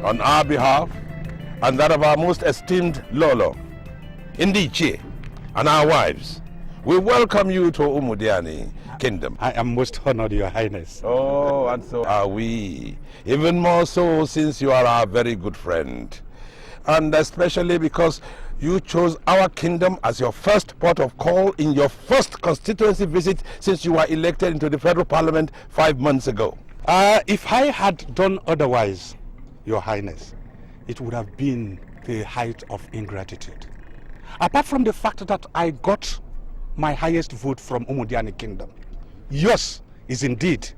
On our behalf and that of our most esteemed Lolo, Ndiche, and our wives, we welcome you to Umudiani Kingdom. I am most honored, Your Highness. Oh, and so are we. Even more so since you are our very good friend. And especially because you chose our kingdom as your first port of call in your first constituency visit since you were elected into the federal parliament 5 months ago. If I had done otherwise, Your Highness, it would have been the height of ingratitude. Apart from the fact that I got my highest vote from Umudiani Kingdom, yours is indeed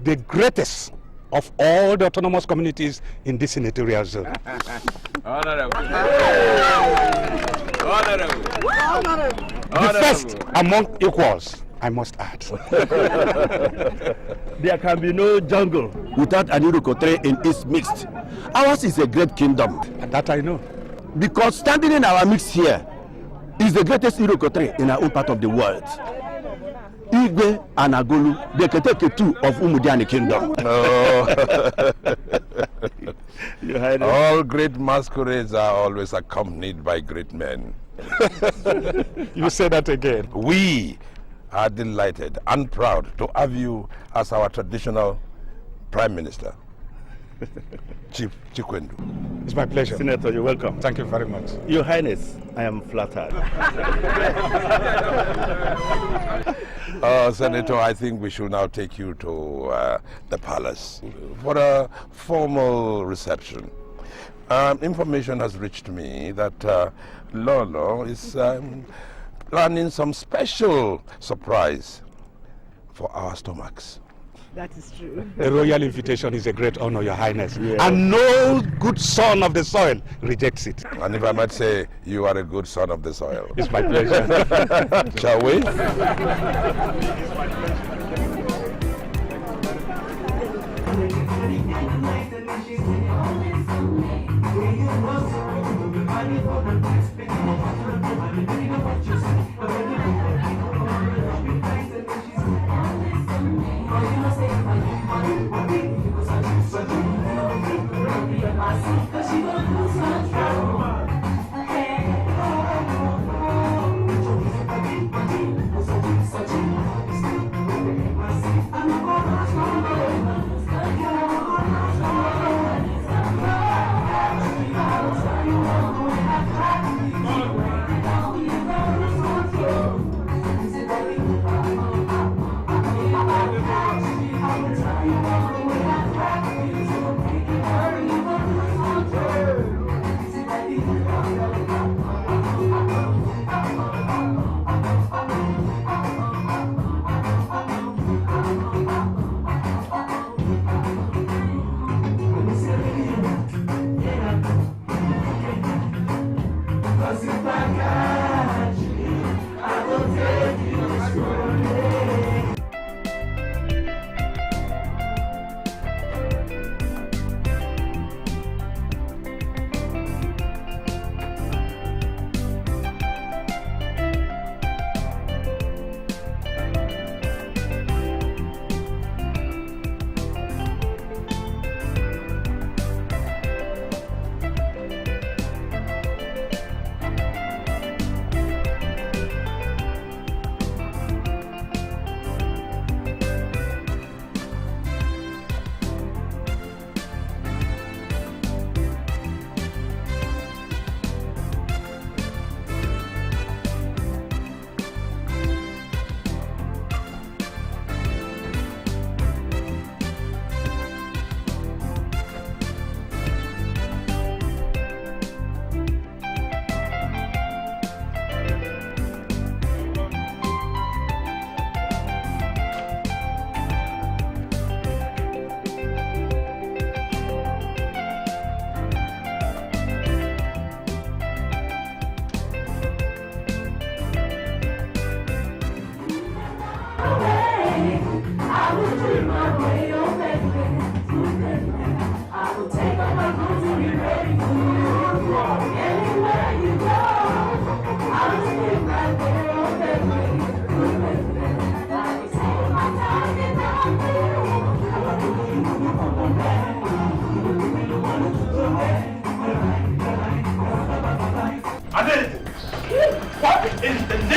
the greatest of all the autonomous communities in this senatorial zone. Honorable. The first among equals, I must add. There can be no jungle without an Iroquois in its midst. Ours is a great kingdom. That I know. Because standing in our midst here is the greatest Iroquois in our own part of the world. Igwe and Agolu, the Keteketu of Umudiani Kingdom. Oh. All great masquerades are always accompanied by great men. You say that again. We are delighted and proud to have you as our traditional Prime Minister, Chief Chikwendu. It's my pleasure. Senator, you're welcome. Thank you very much. Your Highness, I am flattered. Senator, I think we should now take you to the palace for a formal reception. Information has reached me that Lolo is planning some special surprise for our stomachs. That is true. A royal invitation is a great honor, Your Highness. Yes. And no good son of the soil rejects it. And if I might say, you are a good son of the soil. It's my pleasure. Shall we?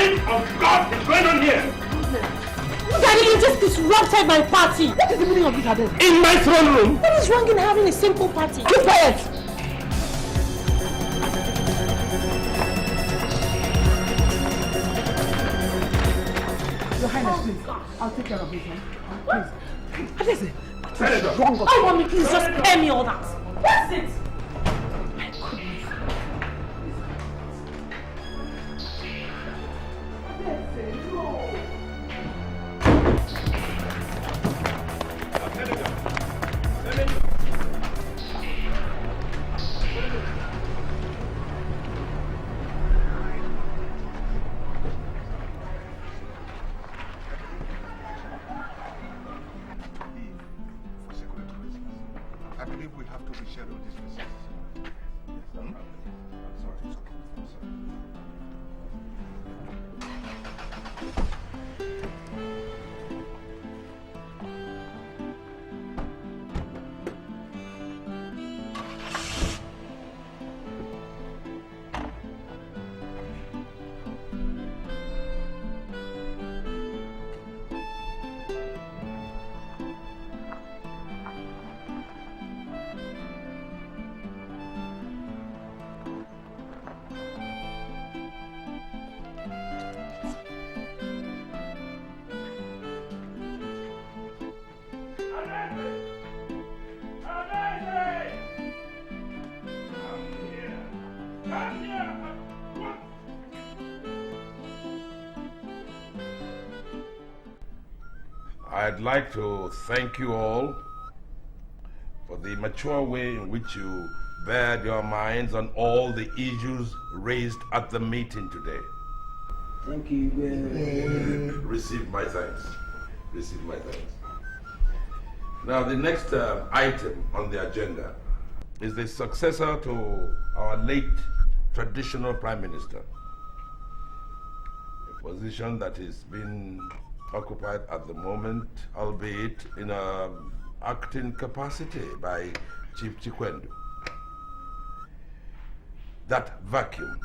name of God is going on here? Daddy, you just disrupted my party. What is the meaning of this, ADAZE? In my throne room? What is wrong in having a simple party? Keep quiet! Your Highness, please. I'll take care of this one. Please. ADAZE, what is wrong? Oh, mommy, please just spare me all that. That's it. My goodness. ADAZE, no. I believe we have to reschedule this visit. I'm sorry, it's okay. I'm sorry. I'd like to thank you all for the mature way in which you bared your minds on all the issues raised at the meeting today. Thank you. Receive my thanks. Receive my thanks. Now, the next item on the agenda is the successor to our late traditional Prime Minister, a position that is being occupied at the moment, albeit in an acting capacity by Chief Chikwendo. That vacuum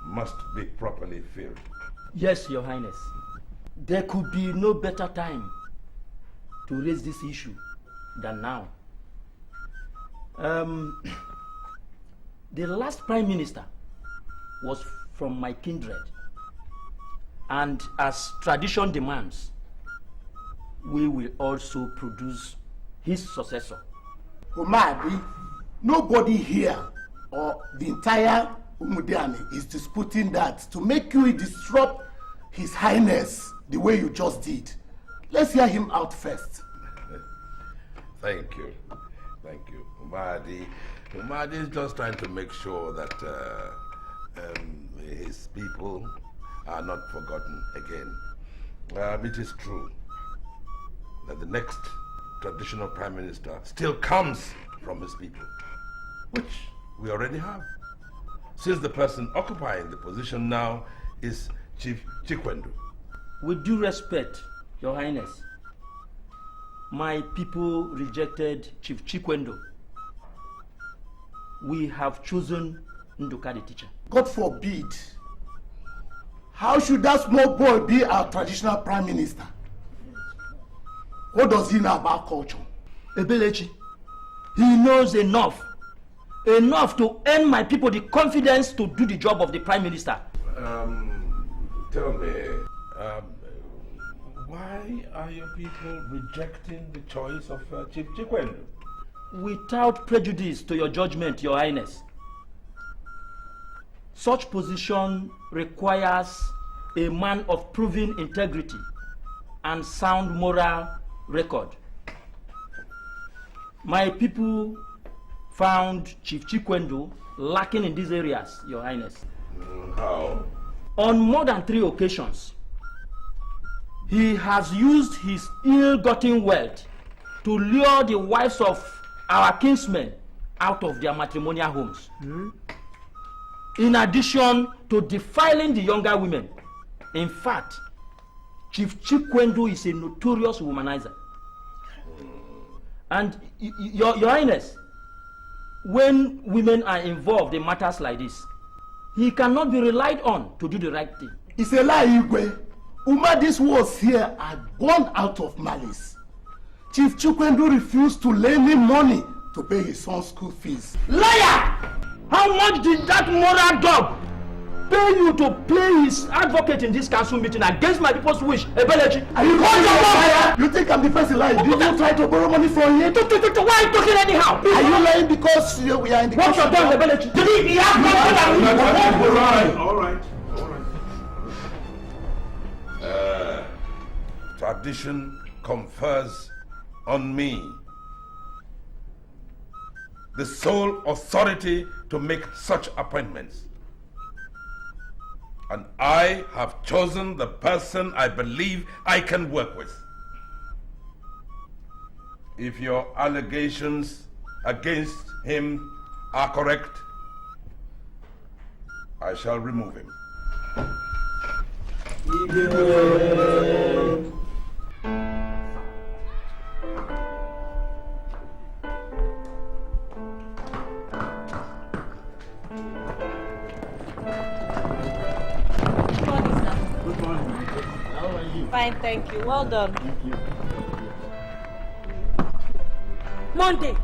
must be properly filled. Yes, Your Highness. There could be no better time to raise this issue than now. The last Prime Minister was from my kindred. And as tradition demands, we will also produce his successor. Omadi, nobody here or the entire Umudiani is disputing that to make you disrupt His Highness the way you just did. Let's hear him out first. Thank you. Thank you. Umadi is just trying to make sure that his people are not forgotten again. It is true that the next traditional Prime Minister still comes from his people, which we already have, since the person occupying the position now is Chief Chikwendo. With due respect, Your Highness, my people rejected Chief Chikwendo. We have chosen Nduka the teacher. God forbid. How should that small boy be our traditional Prime Minister? What does he know about culture? Ebelechi, he knows enough to earn my people the confidence to do the job of the Prime Minister. Tell me, why are your people rejecting the choice of Chief Chikwendo? Without prejudice to your judgment, Your Highness. Such position requires a man of proven integrity and sound moral record. My people found Chief Chikwendo lacking in these areas, Your Highness. How? On more than 3 occasions, he has used his ill-gotten wealth to lure the wives of our kinsmen out of their matrimonial homes. In addition to defiling the younger women. In fact, Chief Chikwendo is a notorious womanizer. And Your Highness, when women are involved in matters like this, he cannot be relied on to do the right thing. It's a lie, Igwe. Uma, these words here are gone out of malice. Chief Chukwendu refused to lend him money to pay his son's school fees. Liar! How much did that moral dog pay you to play his advocate in this council meeting against my people's wish? Ebelechi, Are you calling me a liar? You think I'm the first liar? Did you try to borrow money from him? Why are you talking anyhow? Are you lying because we are in the What's your done, Ebelechi? Did he have money? All right. Tradition confers on me the sole authority to make such appointments. And I have chosen the person I believe I can work with. If your allegations against him are correct, I shall remove him. Fine, thank you. Well done. Thank you. Monday!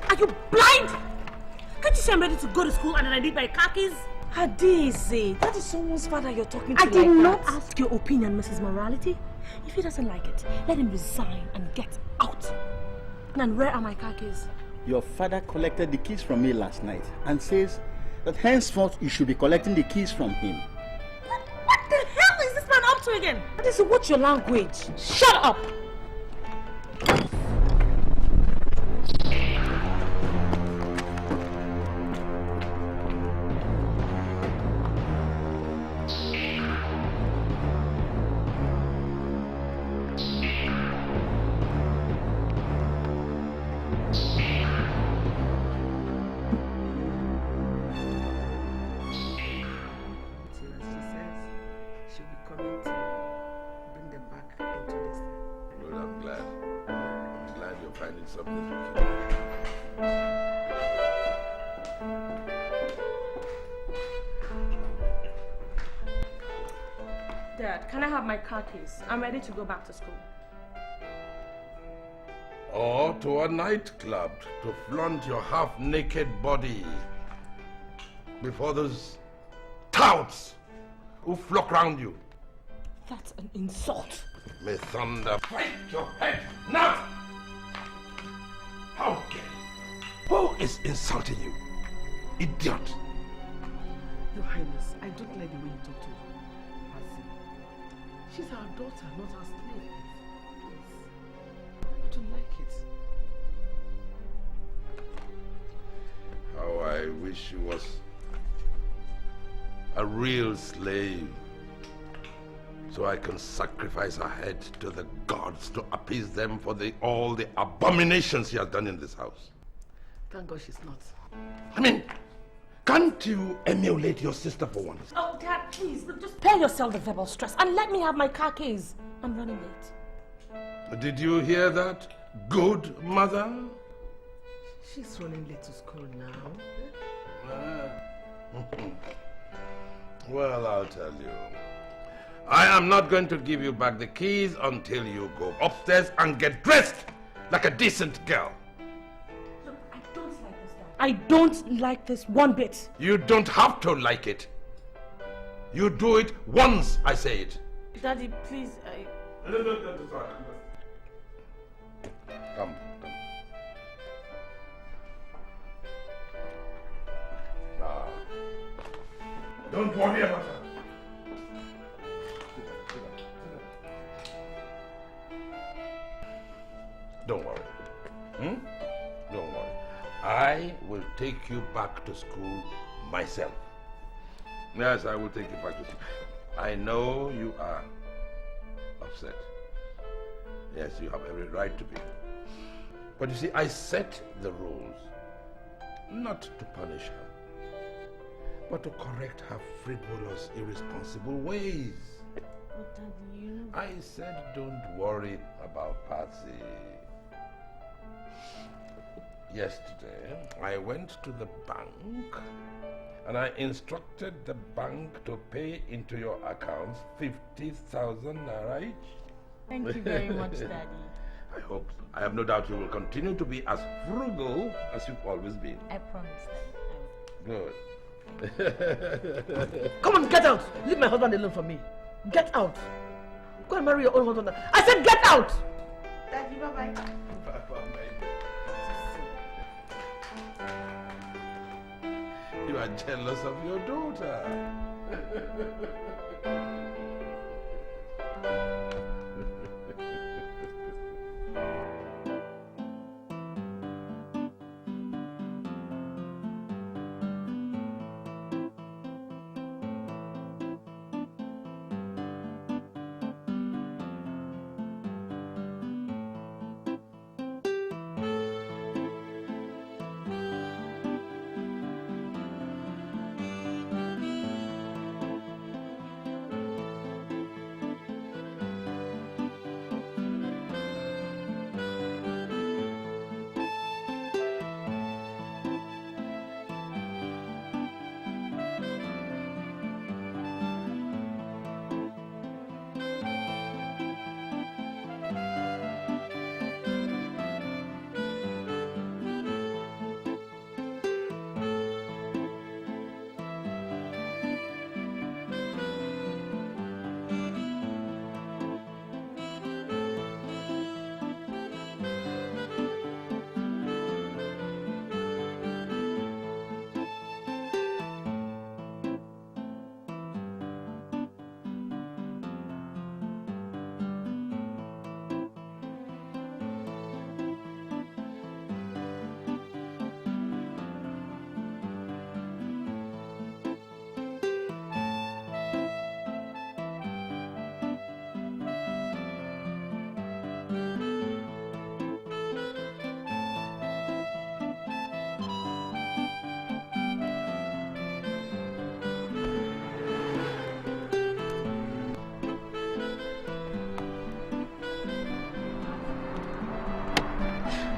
Are you blind? Can't you say I'm ready to go to school and then I need my khakis? ADAZE, that is someone's father you're talking to. I did not ask your opinion, Mrs. Morality. If he doesn't like it, let him resign and get out. And where are my khakis? Your father collected the keys from me last night and says that henceforth you should be collecting the keys from him. What the hell is this man up to again? ADAZE, what's your language? Shut up! Dad, can I have my car keys? I'm ready to go back to school. Or to a nightclub to flaunt your half-naked body before those touts who flock round you. That's an insult. May thunder break your head now! How dare you? Who is insulting you? Idiot! Your Highness, I don't like the way you talk to her. She's our daughter, not our slave. Please. I don't like it. How I wish she was a real slave, so I can sacrifice her head to the gods to appease them for all the abominations she has done in this house. Thank God she's not. I mean, can't you emulate your sister for once? Oh, Dad, please, just spare yourself the verbal stress and let me have my car keys. I'm running late. Did you hear that, good mother? She's running late to school now. Well, I'll tell you. I am not going to give you back the keys until you go upstairs and get dressed like a decent girl. Look, I don't like this, Dad. I don't like this one bit. You don't have to like it. You do it once I say it. Daddy, please, Come. Now, don't worry about her. Don't worry. Don't worry. I will take you back to school myself. Yes, I will take you back to school. I know you are upset. Yes, you have every right to be. But you see, I set the rules not to punish her, but to correct her frivolous, irresponsible ways. But Daddy, you know... I said don't worry about Patsy. Yesterday, I went to the bank and I instructed the bank to pay into your accounts 50,000 naira each. Thank you very much, Daddy. I hope so. I have no doubt you will continue to be as frugal as you've always been. I promise, Daddy. Good. Come on, get out! Leave my husband alone for me. Get out! Go and marry your own husband. I said get out! Daddy, bye-bye. Bye-bye, baby. You are jealous of your daughter.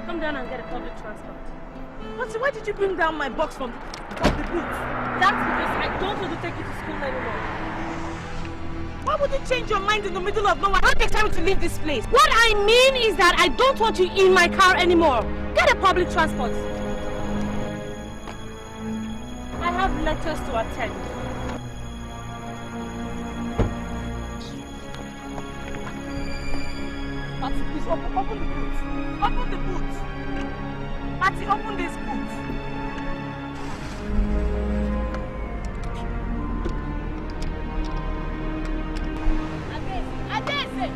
Come down and get a public transport. But why did you bring down my box from the boot? That's because I don't want to take you to school anymore. Why would you change your mind in the middle of nowhere? Don't take time to leave this place. What I mean is that I don't want you in my car anymore. Get a public transport. I have lectures to attend. Patty, please open the boot. Open the boot. Patty, open this boot. ADAZE!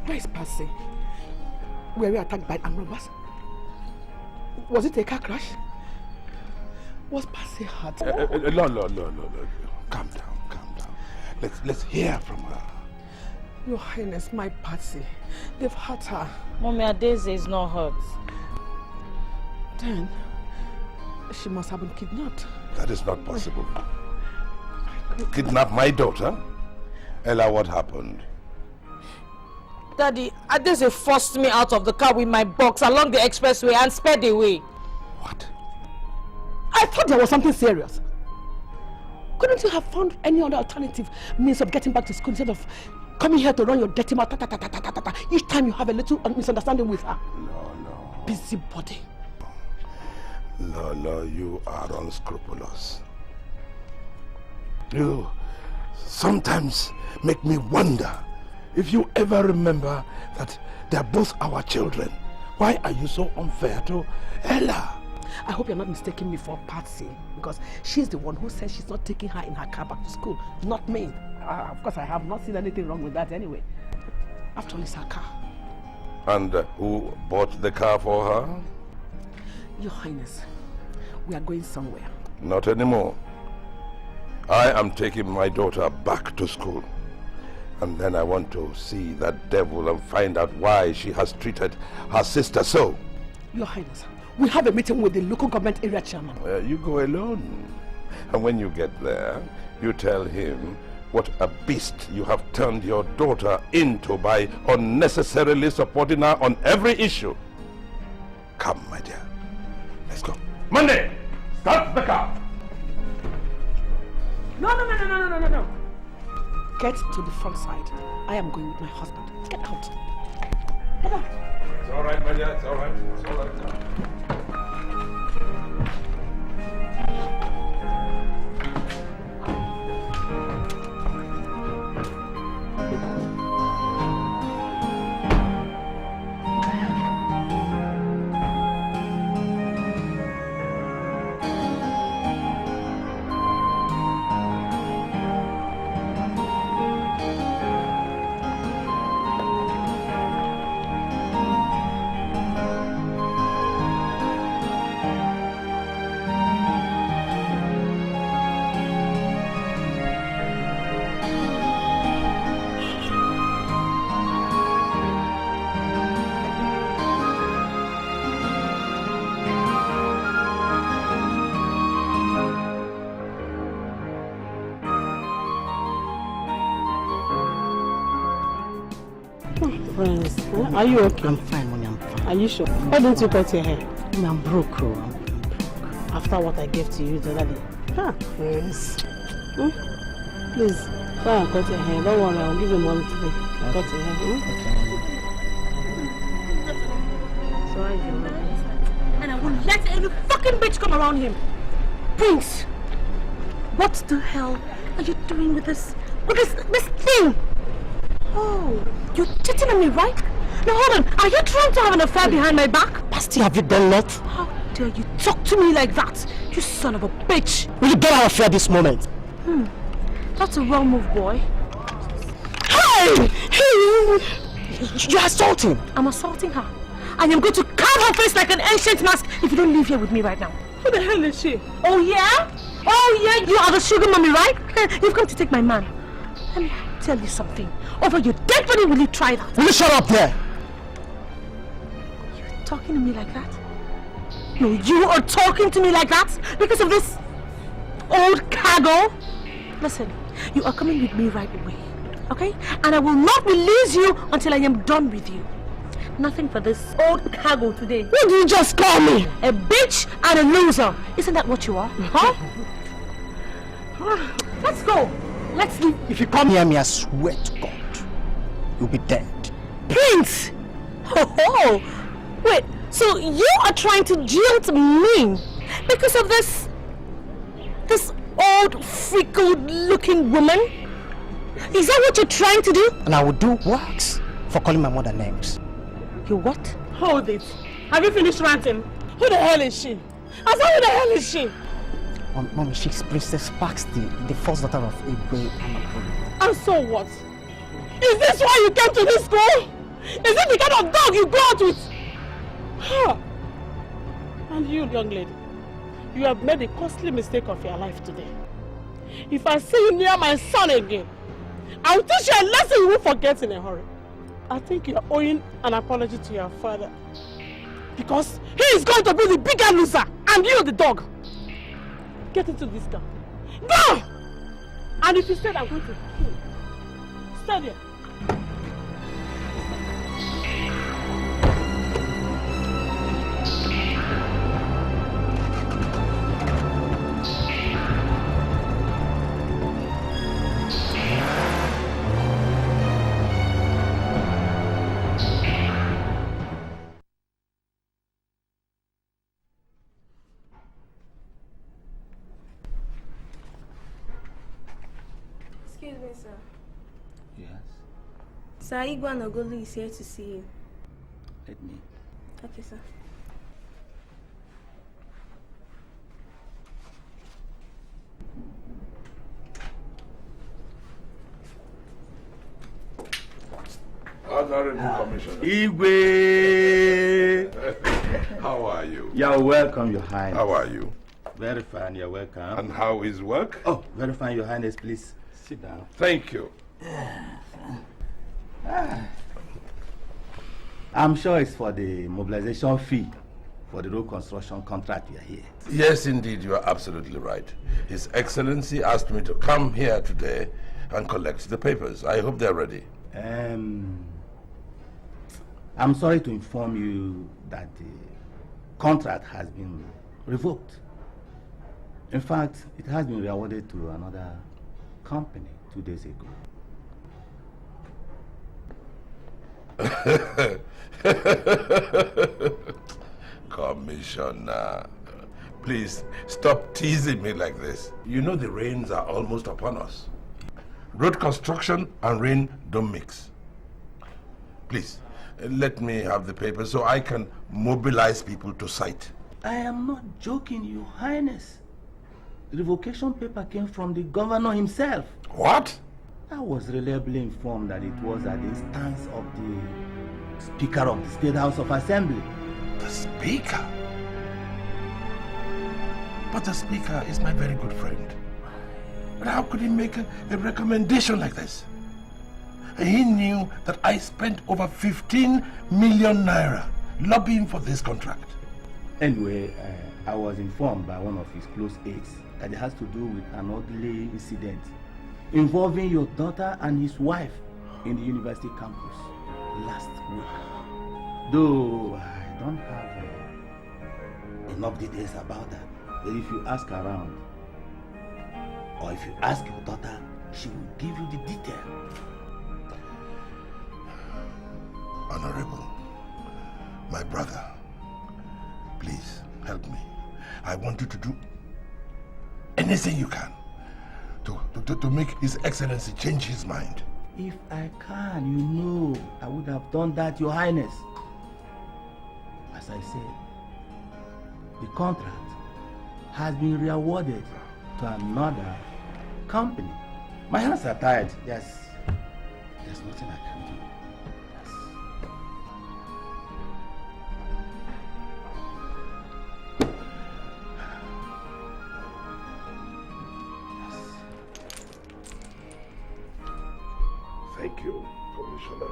Where is Percy? Were we attacked by armed robbers? Was it a car crash? Was Percy hurt? No. Calm down. Let's hear from her. Your Highness, my Percy. They've hurt her. Mommy, ADAZE is not hurt. Then, she must have been kidnapped. That is not possible. Kidnap my daughter? Ella, what happened? Daddy, ADAZE forced me out of the car with my box along the expressway and sped away. What? I thought there was something serious. Couldn't you have found any other alternative means of getting back to school instead of coming here to run your dirty mouth each time you have a little misunderstanding with her? No. Busybody. No, you are unscrupulous. You sometimes make me wonder if you ever remember that they're both our children. Why are you so unfair to Ella? I hope you're not mistaking me for Patsy, because she's the one who says she's not taking her in her car back to school, not me. Of course, I have not seen anything wrong with that anyway. After all, it's her car. And who bought the car for her? Your Highness, we are going somewhere. Not anymore. I am taking my daughter back to school. And then I want to see that devil and find out why she has treated her sister so. Your Highness, we have a meeting with the local government area chairman. You go alone. And when you get there, you tell him what a beast you have turned your daughter into by unnecessarily supporting her on every issue. Come, my dear. Let's go. Monday, start the car. No. Get to the front side. I am going with my husband. Get out. Get out. It's all right, my dear. It's all right. It's all right. Are you okay? I'm fine, Mommy, I'm fine. Are you sure? Why don't you cut your hair? Mommy, I'm broke, I'm broke. After what I gave to you the other day. Yes. Please, try and cut your hair. Don't worry, I'll give you money today. Cut your hair. Sorry, and I won't let any fucking bitch come around him. Prince, what the hell are you doing with this thing? Oh, you're cheating on me, right? Now hold on, are you trying to have an affair behind my back? Pastor, have you done that? How dare you talk to me like that? You son of a bitch! Will you get out of here this moment? That's a wrong move, boy. Hey! You're assaulting! I'm assaulting her. I am going to carve her face like an ancient mask if you don't leave here with me right now. Who the hell is she? Oh yeah? Oh yeah, you are the sugar mommy, right? You've come to take my man. Let me tell you something. Over your dead body, will you try that? Will you shut up there? You're talking to me like that? No, you are talking to me like that because of this old cargo? Listen, you are coming with me right away, okay? And I will not release you until I am done with you. Nothing for this old cargo today. What did you just call me? A bitch and a loser. Isn't that what you are? Huh? Let's go. Let's leave. If you come near me, I swear to God, you'll be dead. Prince! Oh, wait, so you are trying to jilt me because of this old freckled looking woman? Is that what you're trying to do? And I will do works for calling my mother names. You what? Hold it. Have you finished ranting? Who the hell is she? I said, who the hell is she? Mommy, she's Princess Pax, the first daughter of Igwe. And so what? Is this why you came to this school? Is it the kind of dog you go out with? Huh. And you, young lady, you have made a costly mistake of your life today. If I see you near my son again, I will teach you a lesson you won't forget in a hurry. I think you are owing an apology to your father. Because he is going to be the bigger loser, and you the dog. Get into this car. Go! And if you said I'm going to kill you, stay there. Sir, Igwe Nogolu is here to see you. Let me. Okay, sir. Honorable Commissioner. Igwe! How are you? You're welcome, Your Highness. How are you? Very fine, you're welcome. And how is work? Oh, very fine, Your Highness. Please sit down. Thank you. I'm sure it's for the mobilization fee for the road construction contract we are here. Yes, indeed, you are absolutely right. His Excellency asked me to come here today and collect the papers. I hope they're ready. I'm sorry to inform you that the contract has been revoked. In fact, it has been awarded to another company 2 days ago. Commissioner, please stop teasing me like this. You know the rains are almost upon us. Road construction and rain don't mix. Please, let me have the paper so I can mobilize people to site. I am not joking, Your Highness. The revocation paper came from the governor himself. What? I was reliably informed that it was at the instance of the Speaker of the State House of Assembly. The Speaker? But the Speaker is my very good friend. But how could he make a recommendation like this? He knew that I spent over 15 million naira lobbying for this contract. Anyway, I was informed by one of his close aides that it has to do with an ugly incident involving your daughter and his wife in the university campus last week. Though I don't have enough details about that. But if you ask around, or if you ask your daughter, she will give you the detail. Honorable, my brother, please help me. I want you to do anything you can to make His Excellency change his mind. If I can, you know, I would have done that, Your Highness. As I said, the contract has been re-awarded to another company. My hands are tired. There's nothing I can do. Thank you, Commissioner.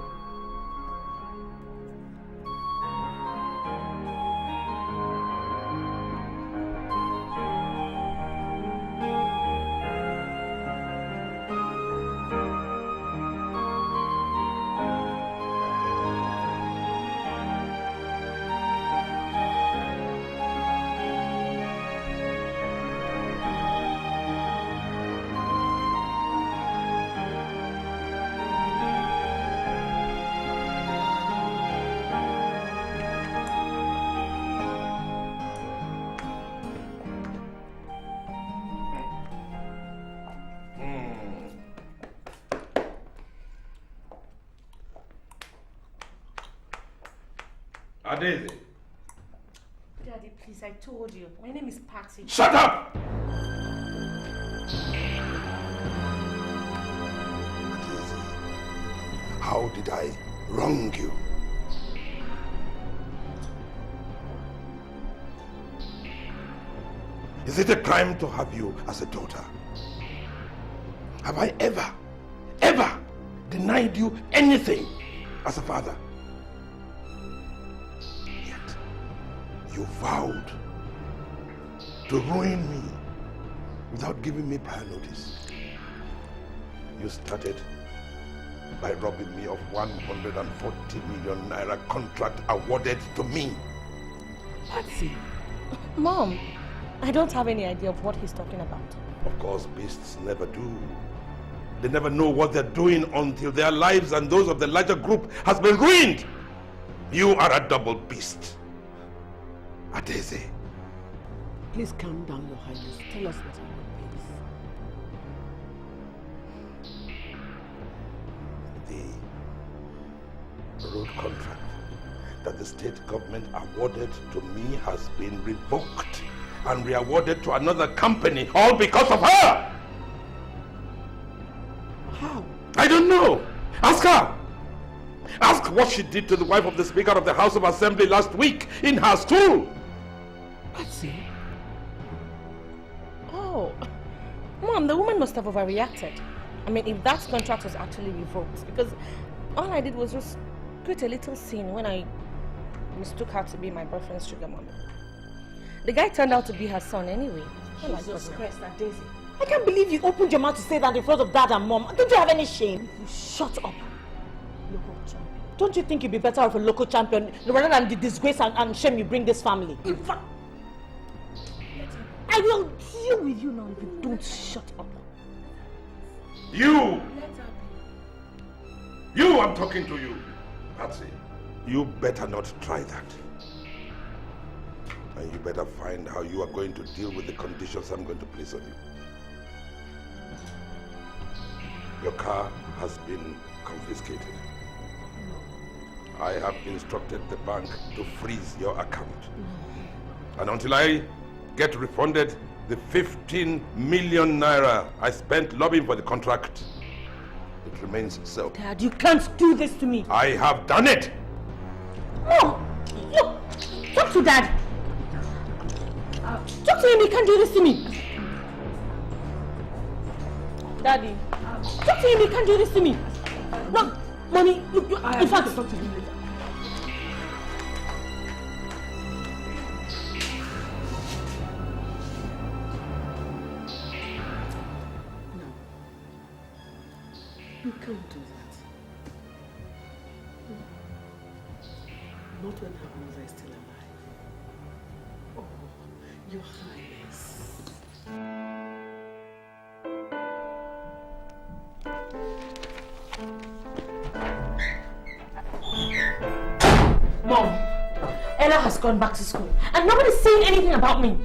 ADAZE. Daddy, please, I told you. My name is Patsy. Shut up! How did I wrong you? Is it a crime to have you as a daughter? Have I ever denied you anything as a father? Yet, you vowed to ruin me without giving me prior notice. You started by robbing me of 140 million naira contract awarded to me. Patsy. Mom, I don't have any idea of what he's talking about. Of course, beasts never do. They never know what they're doing until their lives and those of the larger group has been ruined. You are a double beast. ADAZE. Please calm down, Your Highness. Tell us what happened, please. road contract that the state government awarded to me has been revoked and re-awarded to another company, all because of her. How? I don't know. Ask her. Ask what she did to the wife of the Speaker of the House of Assembly last week in her school. Patsy? Oh, Mom, the woman must have overreacted. I mean, if that contract was actually revoked, because all I did was just create a little scene when I mistook her to be my boyfriend's sugar mommy. The guy turned out to be her son anyway. Jesus Christ, ADAZE. I can't believe you opened your mouth to say that in front of Dad and Mom. Don't you have any shame? You shut up. Local champion. Don't you think you'd be better off a local champion rather than the disgrace and shame you bring this family? In fact, I will deal with you now if you don't shut up. You! You, I'm talking to you. Patsy, you better not try that. And you better find how you are going to deal with the conditions I'm going to place on you. Your car has been confiscated. I have instructed the bank to freeze your account. And until I get refunded the 15 million naira I spent lobbying for the contract, it remains so. Dad, you can't do this to me. I have done it! Mom, look, talk to Dad. Talk to him, he can't do this to me. Daddy, talk to him, he can't do this to me. No, Mommy, look, in fact, talk to him later. You can't do that. Not when her mother is still alive. Oh, Your Highness. Mom, Ella has gone back to school and nobody's saying anything about me.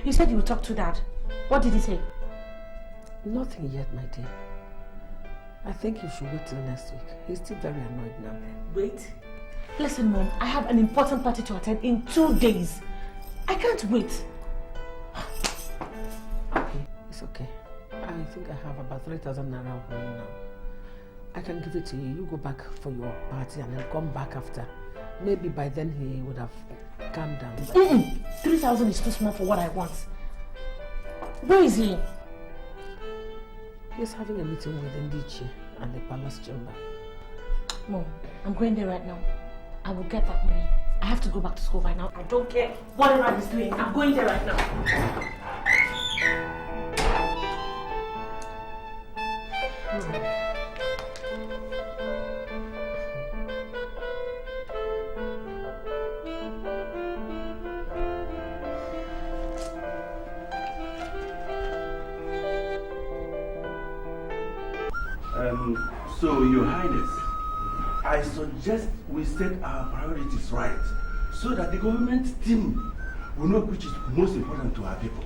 You said you would talk to Dad. What did he say? Nothing yet, my dear. I think you should wait till next week. He's still very annoyed now. Wait? Listen, Mom, I have an important party to attend in 2 days. I can't wait. Okay, it's okay. I think I have about 3,000 naira for you now. I can give it to you. You go back for your party and then come back after. Maybe by then he would have calmed down. 3,000 is too small for what I want. Where is he? He's having a meeting with Ndichi at the palace chamber. Mom, I'm going there right now. I will get that money. I have to go back to school right now. I don't care whatever he's doing. I'm going there right now. So, Your Highness, I suggest we set our priorities right so that the government team will know which is most important to our people.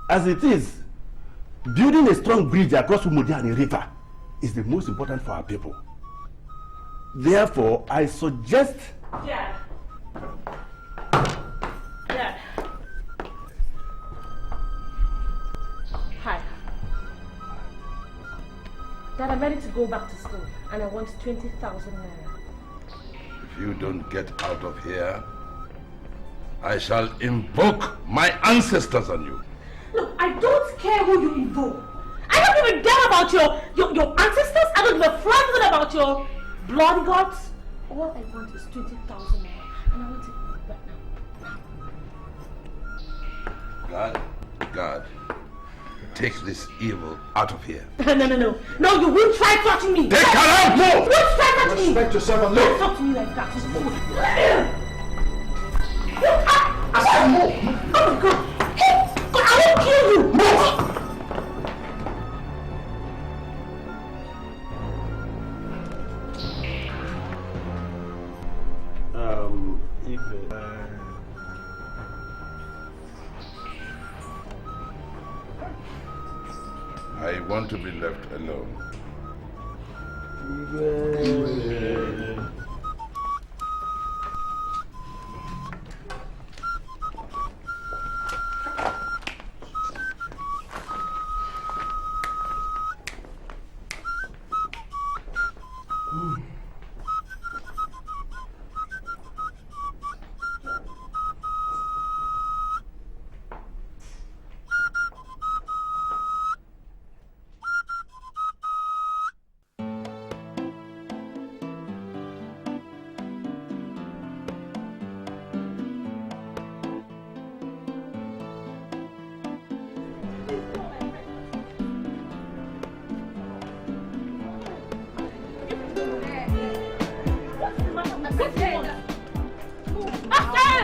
As it is, building a strong bridge across Umodiani River is the most important for our people. Therefore, I suggest... Yeah. Hi. Dad, I'm ready to go back to school and I want 20,000 naira. If you don't get out of here, I shall invoke my ancestors on you. Look, I don't care who you invoke. I don't even care about your ancestors. I don't give a flying about your blood gods. All I want is 20,000 naira and I want it right now. God, take this evil out of here. No, you won't try touching me. Take her out, no! You won't try touching me. Respect yourself and Don't live. talk to me like that. I said move. Oh my God. Hey, God, I will kill you. Move. I want to be left alone.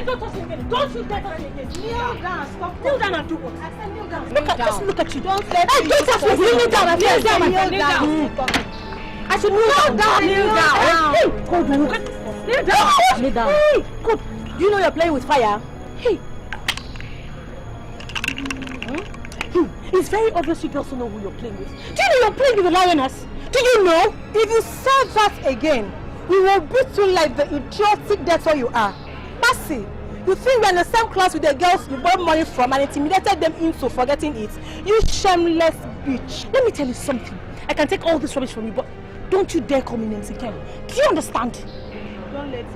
Don't touch me again. Don't you dare touch me again. Kneel down. Stop. Kneel down and do what? I said kneel down. Just look at you. Don't let me. Don't touch me. Kneel down. Kneel down. Kneel down. I should kneel down. Kneel down. Hey, God, kneel down. Kneel down. Hey, God. Do you know you're playing with fire? Hey. It's very obvious you also know who you're playing with. Do you know you're playing with the lioness? Do you know? If you say that again, we will beat you like the idiotic that's all you are. Mercy, you think we're in the same class with the girls you borrowed money from and intimidated them into forgetting it? You shameless bitch. Let me tell you something. I can take all this rubbish from you, but don't you dare call me names again. Do you understand? Don't let me.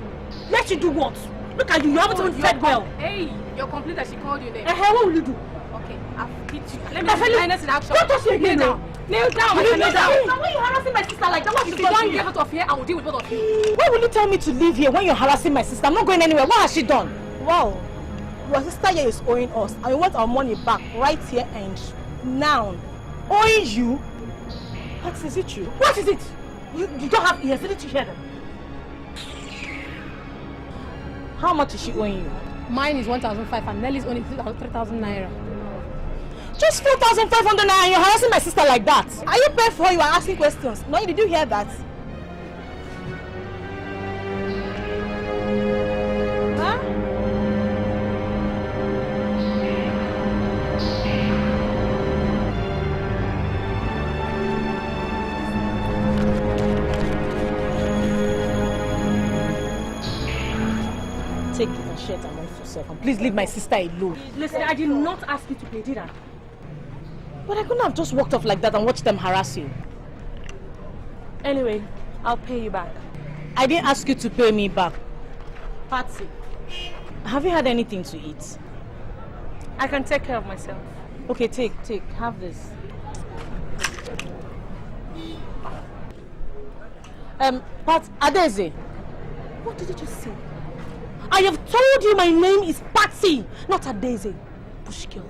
Let you do what? Look at you, you haven't even fed well. Hey, you're complete that she called you there. What will you do? Okay, I'll hit you. Let me see lioness in action. Don't touch me again. Kneel down. Kneel down. Why are you harassing my sister like that? What if you don't get out of here, I will deal with both of you. Why will you tell me to leave here when you're harassing my sister? I'm not going anywhere. What has she done? Well, your sister here is owing us and we want our money back right here and now. Owing you? What is it you? What is it? You don't have ears. Didn't you hear them? How much is she owing you? Mine is 1,500 and Nelly's only 3,000 naira. Just 4,500 naira and you're harassing my sister like that. Are you paying for you are asking questions? No, did you hear that? Huh? Take your shirt amongst yourself and please leave my sister alone. Listen, I did not ask you to pay, did I? But I couldn't have just walked off like that and watched them harass you. Anyway, I'll pay you back. I didn't ask you to pay me back. Patsy, have you had anything to eat? I can take care of myself. Okay, take. Have this. ADAZE. What did you just say? I have told you my name is Patsy, not ADAZE. Bushkill.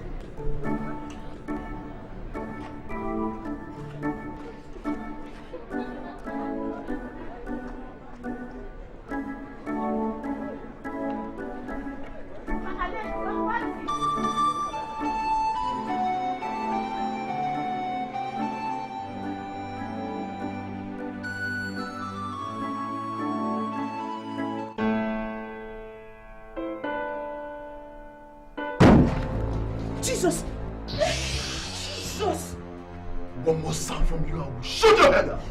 Jesus! Jesus! One more sound from you, I will shoot your head off!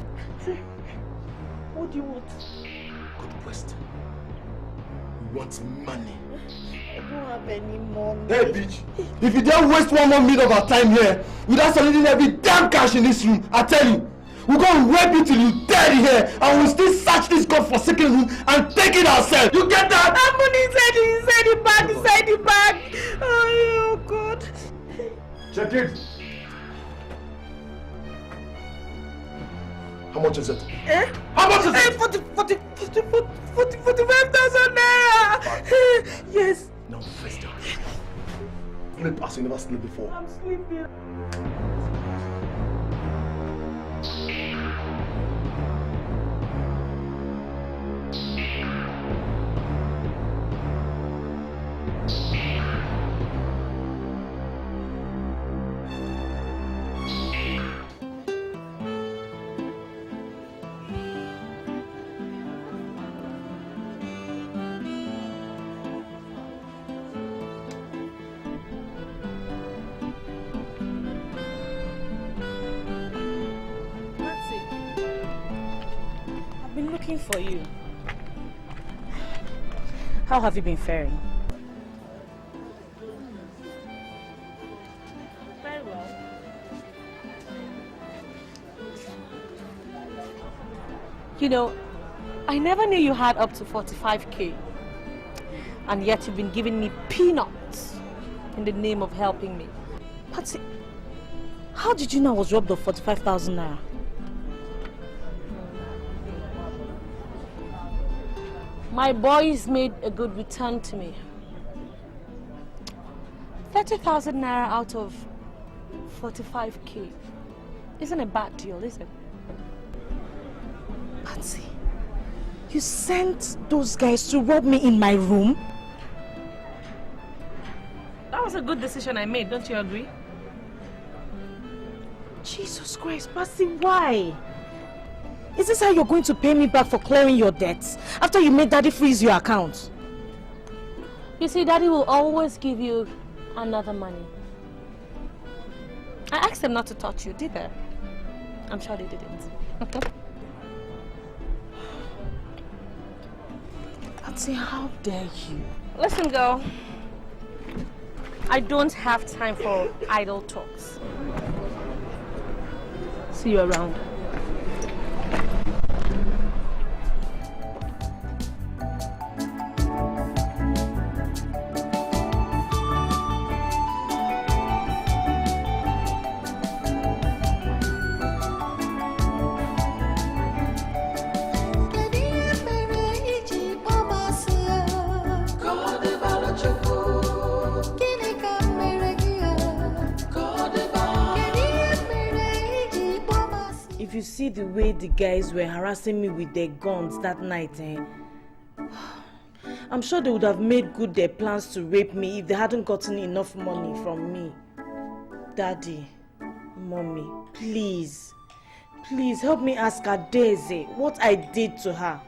What do you want? Good question. We want money. I don't have any money. Hey, bitch! If you dare waste 1 more minute of our time here without soliciting every damn cash in this room, I tell you, we're going to rape you till you dead here and we'll still search this godforsaken room and take it ourselves. You get that? I'm inside the bag. Oh, God. Check it. How much is it? How much is it? 45,000 naira. Yes. Now face down. Sleep as you never slept before. I'm sleeping. looking for you. How have you been faring? Very well. You know, I never knew you had up to 45k. And yet you've been giving me peanuts in the name of helping me. Patsy, how did you know I was robbed of 45,000 naira? My boys made a good return to me. 30,000 naira out of 45k. Isn't a bad deal, is it? Patsy, you sent those guys to rob me in my room? That was a good decision I made, don't you agree? Jesus Christ, Patsy, why? Is this how you're going to pay me back for clearing your debts after you made Daddy freeze your account? You see, Daddy will always give you another money. I asked them not to touch you, did they? I'm sure they didn't. Patsy, how dare you? Listen, girl. I don't have time for idle talks. See you around. If you see the way the guys were harassing me with their guns that night, I'm sure they would have made good their plans to rape me if they hadn't gotten enough money from me. Daddy, Mommy, please help me ask ADAZE what I did to her.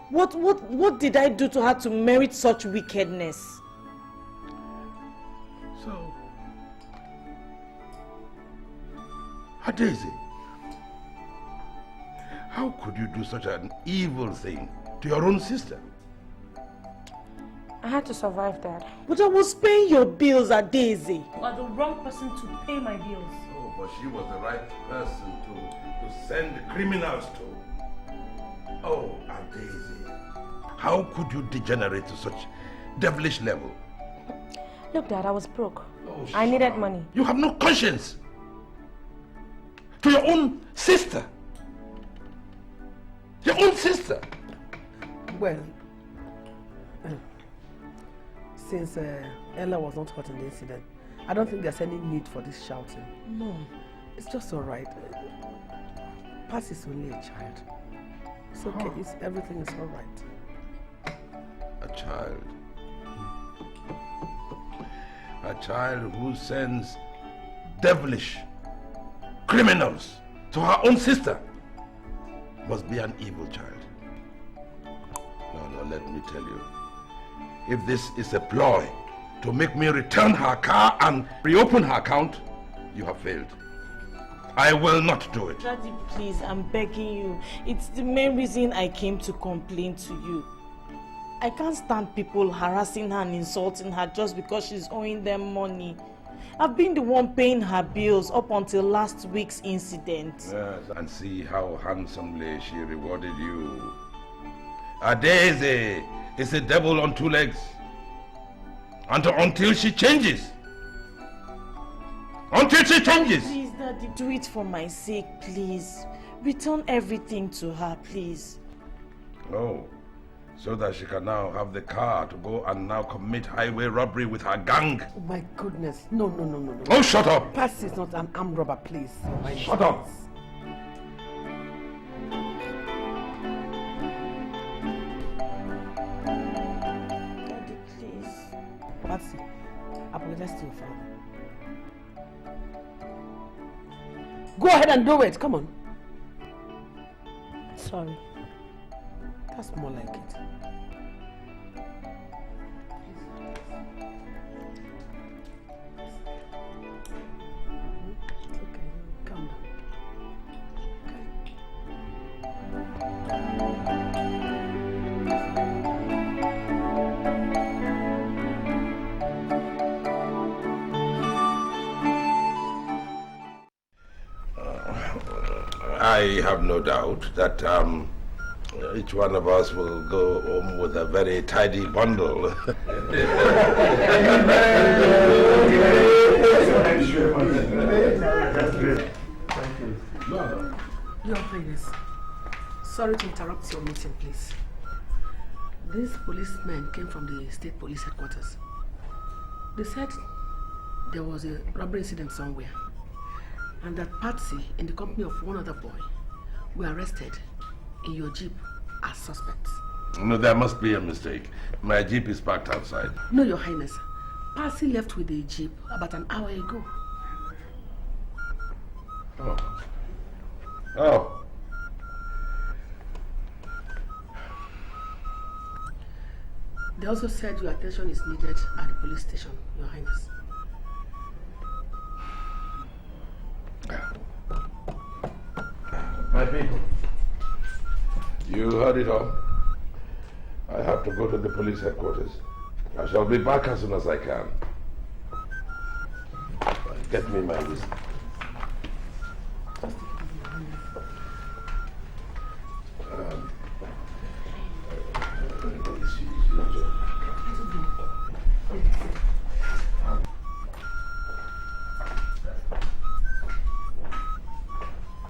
What did I do to her to merit such wickedness? So, ADAZE, how could you do such an evil thing to your own sister? I had to survive that. But I was paying your bills, ADAZE. You are the wrong person to pay my bills. Oh, but she was the right person to send criminals to. Oh, ADAZE, how could you degenerate to such devilish level? Look, Dad, I was broke. Oh, I needed money. You have no conscience. To your own sister. Your own sister. Well, since Ella was not hurt in the incident, I don't think there's any need for this shouting. No, it's just all right. Patsy is only a child. It's okay. Everything is all right. A child. A child who sends devilish criminals to her own sister must be an evil child. No, let me tell you. If this is a ploy to make me return her car and reopen her account, you have failed. I will not do it. Daddy, please, I'm begging you. It's the main reason I came to complain to you. I can't stand people harassing her and insulting her just because she's owing them money. I've been the one paying her bills up until last week's incident. Yes, and see how handsomely she rewarded you. ADAZE is a devil on two legs. And until she changes. Until she changes. Please, Daddy, do it for my sake, please. Return everything to her, please. Oh, so that she can now have the car to go and now commit highway robbery with her gang. Oh my goodness. No. Oh, shut up. Patsy is not an armed robber, please. Shut up. Daddy, please. Patsy, apologize to your father. Go ahead and do it. Come on. Sorry. That's more like it. Okay, calm down. Okay. I have no doubt that each one of us will go home with a very tidy bundle. Your Highness, sorry to interrupt your meeting, please. These policemen came from the state police headquarters. They said there was a robbery incident somewhere, and that Patsy, in the company of one other boy, were arrested in your jeep as suspects. No, there must be a mistake. My jeep is parked outside. No, Your Highness. Patsy left with the jeep about an hour ago. Oh. They also said your attention is needed at the police station, Your Highness. My people, you heard it all. I have to go to the police headquarters. I shall be back as soon as I can. Get me my whiskey.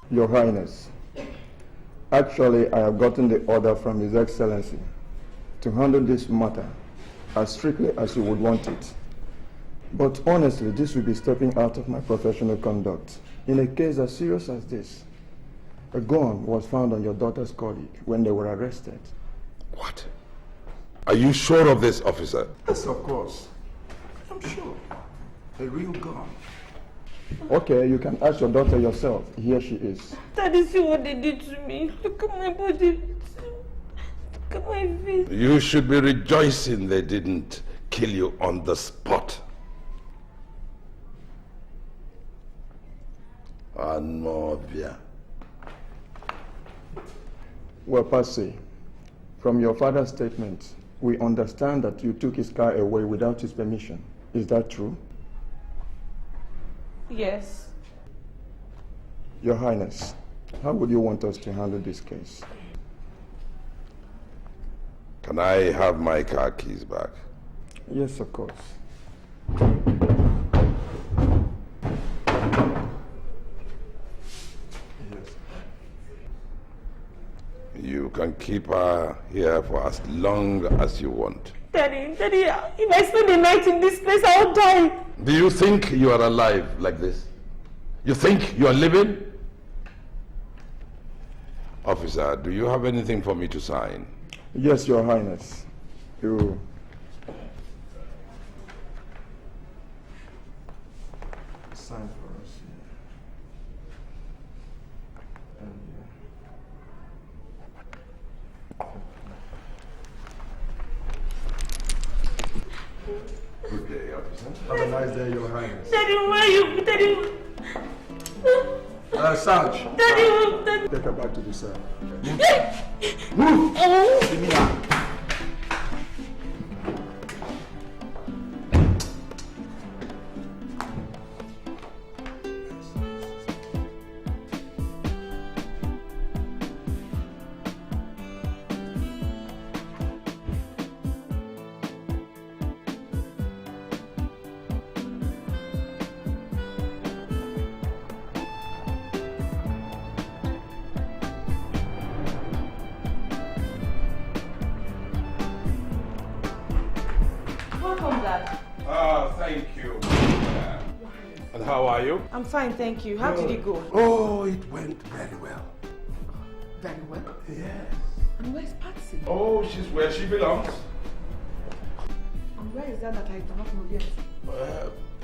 Your Highness, actually I have gotten the order from His Excellency to handle this matter as strictly as you would want it. But honestly, this will be stepping out of my professional conduct. In a case as serious as this, a gun was found on your daughter's colleague when they were arrested. What? Are you sure of this, officer? Yes, of course. I'm sure. A real gun. Okay, you can ask your daughter yourself. Here she is. Daddy, see what they did to me. Look at my body. Look at my face. You should be rejoicing they didn't kill you on the spot. Anovia. Well, Patsy, from your father's statement, we understand that you took his car away without his permission. Is that true? Yes. Your Highness, how would you want us to handle this case? Can I have my car keys back? Yes, of course. Yes. You can keep her here for as long as you want. Daddy, if I spend the night in this place, I'll die. Do you think you are alive like this? You think you are living? Officer, do you have anything for me to sign? Yes, Your Highness. You... sign for us. Good day, officer. Have a nice day, Your Highness. Daddy, where are you? Daddy. Sarge. Daddy. Take her back to the cell. Move. Give me that. I'm fine, thank you. How did it go? Oh, it went very well. Very well? Yes. And where's Patsy? Oh, she's where she belongs. And where is that I do not know yet?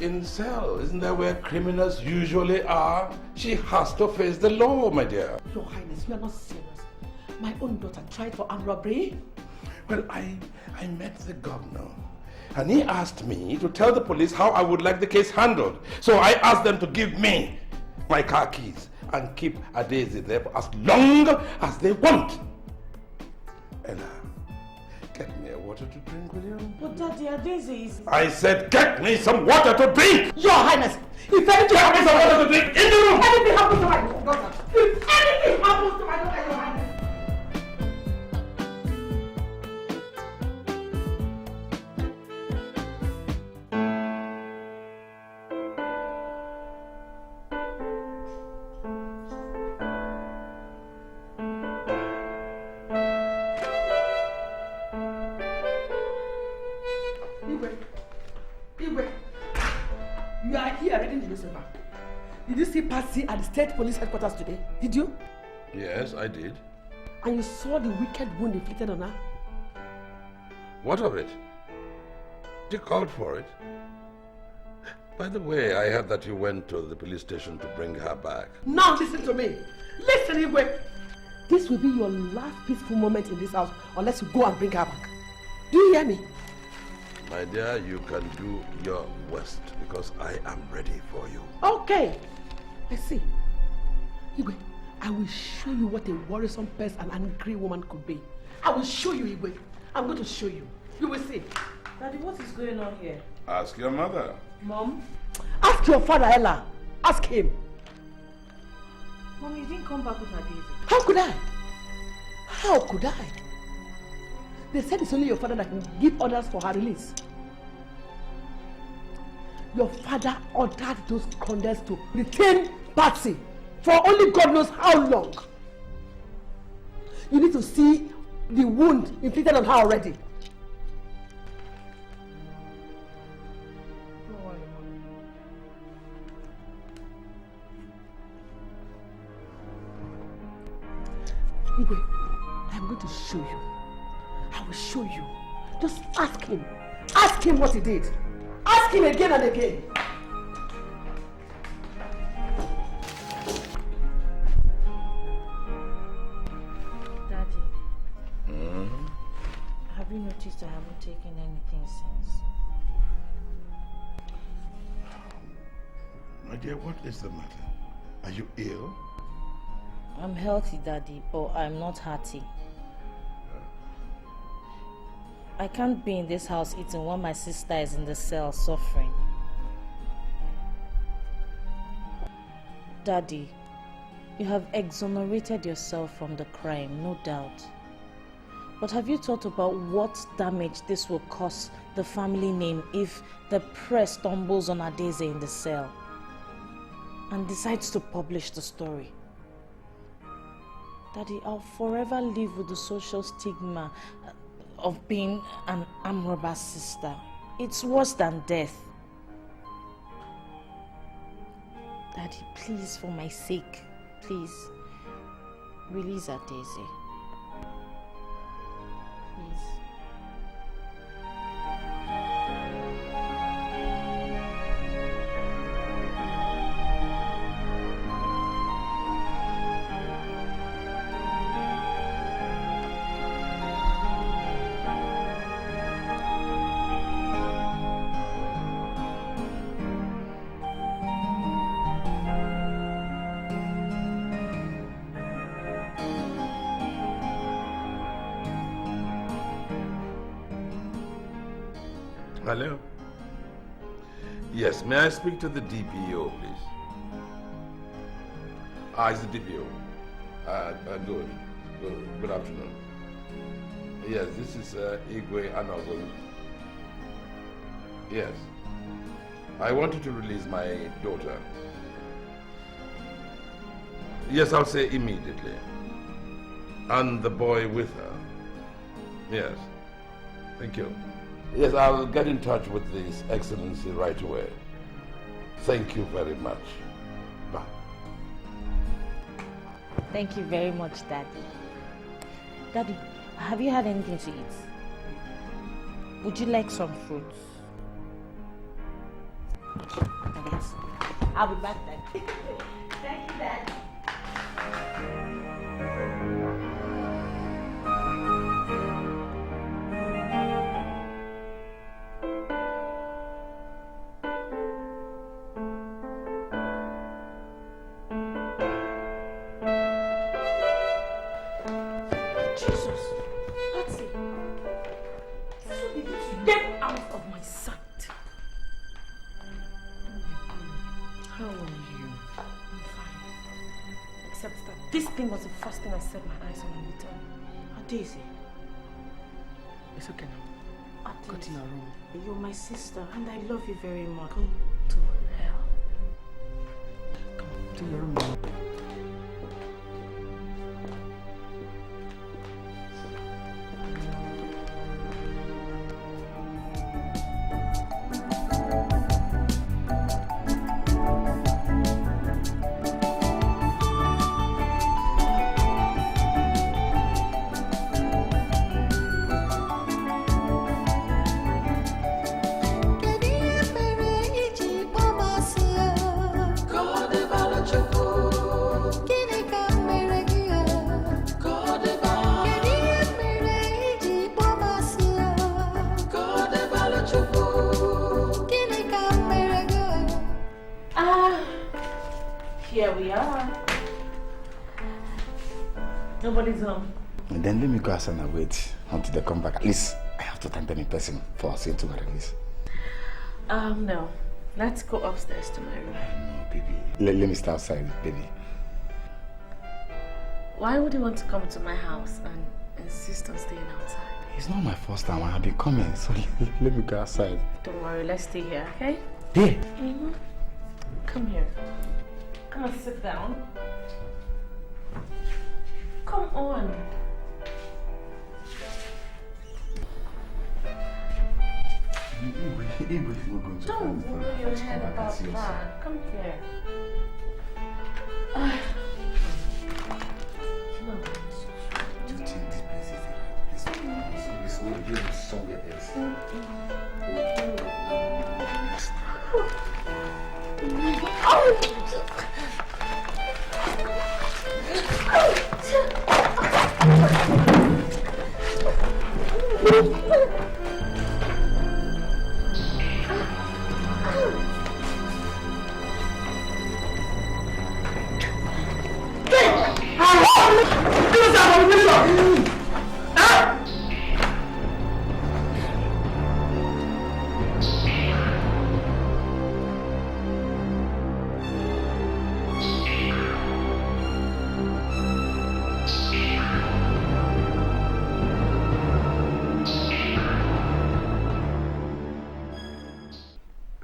In cell. Isn't that where criminals usually are? She has to face the law, my dear. Your Highness, you are not serious. My own daughter tried for armed robbery. Well, I met the governor. And he asked me to tell the police how I would like the case handled. So I asked them to give me my car keys and keep ADAZE there for as long as they want. And get me a water to drink, will you? But Daddy, ADAZE is... I said get me some water to drink! Your Highness, if anything happens, some water to drink in the room! Anything happens to my daughter, if anything happens to my daughter, Your Highness? Igwe, you are here reading the newspaper. Did you see Patsy at the state police headquarters today? Did you? Yes, I did. And you saw the wicked wound inflicted on her? What of it? You called for it. By the way, I heard that you went to the police station to bring her back. Now listen to me. Listen, Igwe. This will be your last peaceful moment in this house unless you go and bring her back. Do you hear me? My dear, you can do your worst because I am ready for you. Okay. I see. Igwe, I will show you what a worrisome pest and angry woman could be. I will show you, Igwe. I'm going to show you. You will see. Daddy, what is going on here? Ask your mother. Mom? Ask your father, Ella. Ask him. Mom, you didn't come back with ADAZE. How could I? How could I? They said it's only your father that can give orders for her release. Your father ordered those convicts to retain Patsy for only God knows how long. You need to see the wound inflicted on her already. Don't worry, Mom. Igwe, I'm going to show you. I will show you. Just ask him. Ask him what he did. Ask him again and again. Daddy. Have you noticed I haven't taken anything since? My dear, what is the matter? Are you ill? I'm healthy, Daddy, but I'm not hearty. I can't be in this house eating while my sister is in the cell suffering. Daddy, you have exonerated yourself from the crime, no doubt. But have you thought about what damage this will cause the family name if the press stumbles on ADAZE in the cell and decides to publish the story? Daddy, I'll forever live with the social stigma of being an armed robber's sister. It's worse than death. Daddy, please, for my sake, please, release ADAZE. Please. Hello? Yes, may I speak to the DPO, please? It's the DPO. Good afternoon. Yes, this is Igwe Anogul. Yes. I wanted to release my daughter. Yes, I'll say immediately. And the boy with her. Yes. Thank you. Yes, I'll get in touch with His Excellency right away. Thank you very much. Bye. Thank you very much, Daddy. Daddy, have you had anything to eat? Would you like some fruits? Yes. I'll be back, Daddy. Thank you, Daddy. thing was the first thing I set my eyes on when you returned. ADAZE. It's okay now. Go to your room. You're my sister and I love you very much. Go to hell. Come on, to your room now. Here we are. Nobody's home. And then let me go outside and wait until they come back. At least I have to thank them in person for seeing to my release. No. Let's go upstairs to my room. No, baby. Let me stay outside, baby. Why would you want to come to my house and insist on staying outside? It's not my first time. I have been coming, so let me go outside. Don't worry, let's stay here, okay? Here? Come here. Come on, sit down. Come on. Don't worry your head about that. Come here. Do you think this place is the right place? It's not really somewhere else.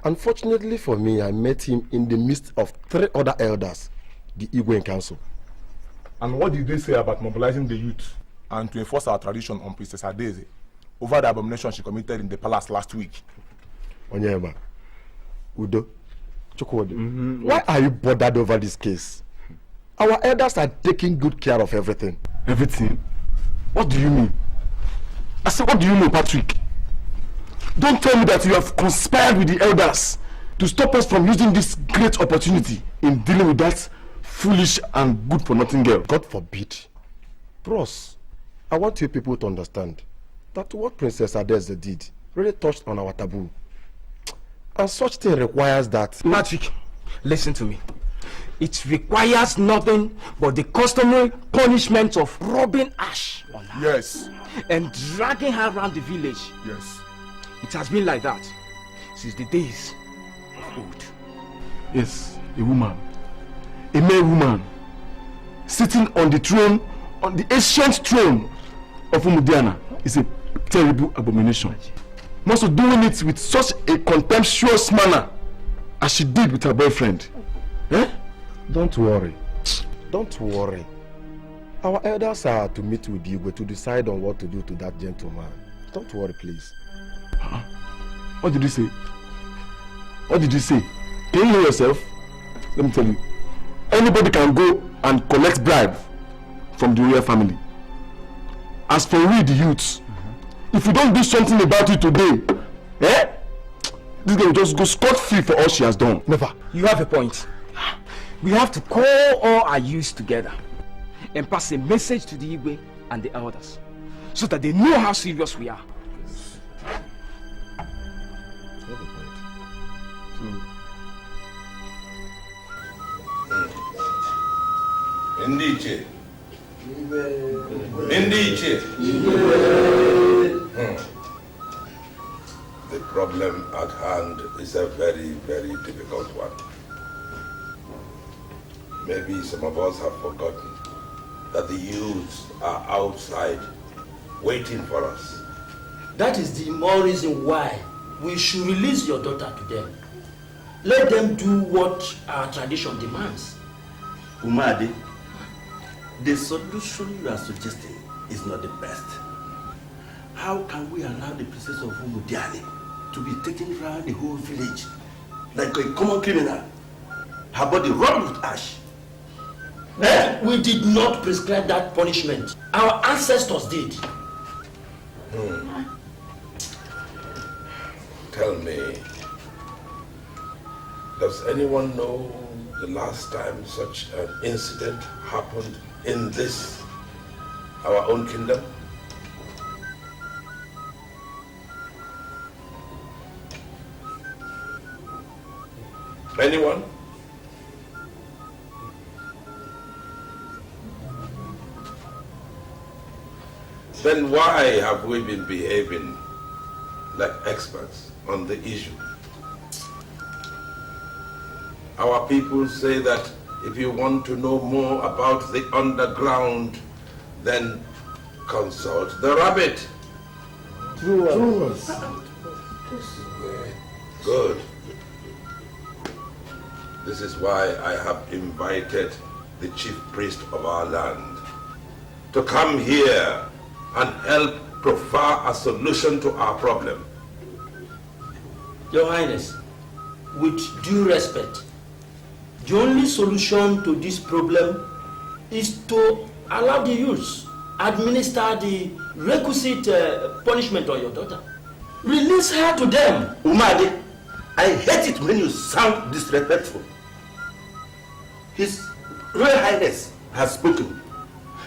Unfortunately for me, I met him in the midst of 3 other elders, the Igwe in council. And what did they say about mobilizing the youth and to enforce our tradition on Princess ADAZE over the abomination she committed in the palace last week? Onyema, Udo, Chukwudi, why are you bothered over this case? Our elders are taking good care of everything. Everything? What do you mean? I said, what do you mean, Patrick? Don't tell me that you have conspired with the elders to stop us from using this great opportunity in dealing with that foolish and good-for-nothing girl. God forbid. Bros, I want you people to understand that what Princess ADAZE did really touched on our taboo. And such thing requires that... Patrick, listen to me. It requires nothing but the customary punishment of rubbing ash on her. Yes. And dragging her around the village. Yes. It has been like that since the days of old. Yes, a woman, a male woman, sitting on the throne, on the ancient throne of Umudiana is a terrible abomination. Also doing it with such a contemptuous manner as she did with her boyfriend. Eh? Don't worry. Don't worry. Our elders are to meet with you to decide on what to do to that gentleman. Don't worry, please. What did you say? What did you say? Can you hear yourself? Let me tell you. Anybody can go and collect bribe from the royal family. As for we, the youths, if you don't do something about it today, this girl will just go scot-free for all she has done. Never. You have a point. We have to call all our youths together and pass a message to the Igwe and the elders so that they know how serious we are. Indice. The problem at hand is a very, very difficult one. Maybe some of us have forgotten that the youths are outside waiting for us. That is the more reason why we should release your daughter to them. Let them do what our tradition demands. Umade, the solution you are suggesting is not the best. How can we allow the princess of Umudiani to be taken around the whole village like a common criminal? Her body rubbed with ash. We did not prescribe that punishment. Our ancestors did. Tell me, does anyone know the last time such an incident happened in this, our own kingdom? Anyone? Then why have we been behaving like experts on the issue? Our people say that if you want to know more about the underground, then consult the rabbit. True. Good. This is why I have invited the chief priest of our land to come here and help provide a solution to our problem. Your Highness, with due respect, the only solution to this problem is to allow the youths administer the requisite punishment on your daughter. Release her to them. Umade, I hate it when you sound disrespectful. His Royal Highness has spoken.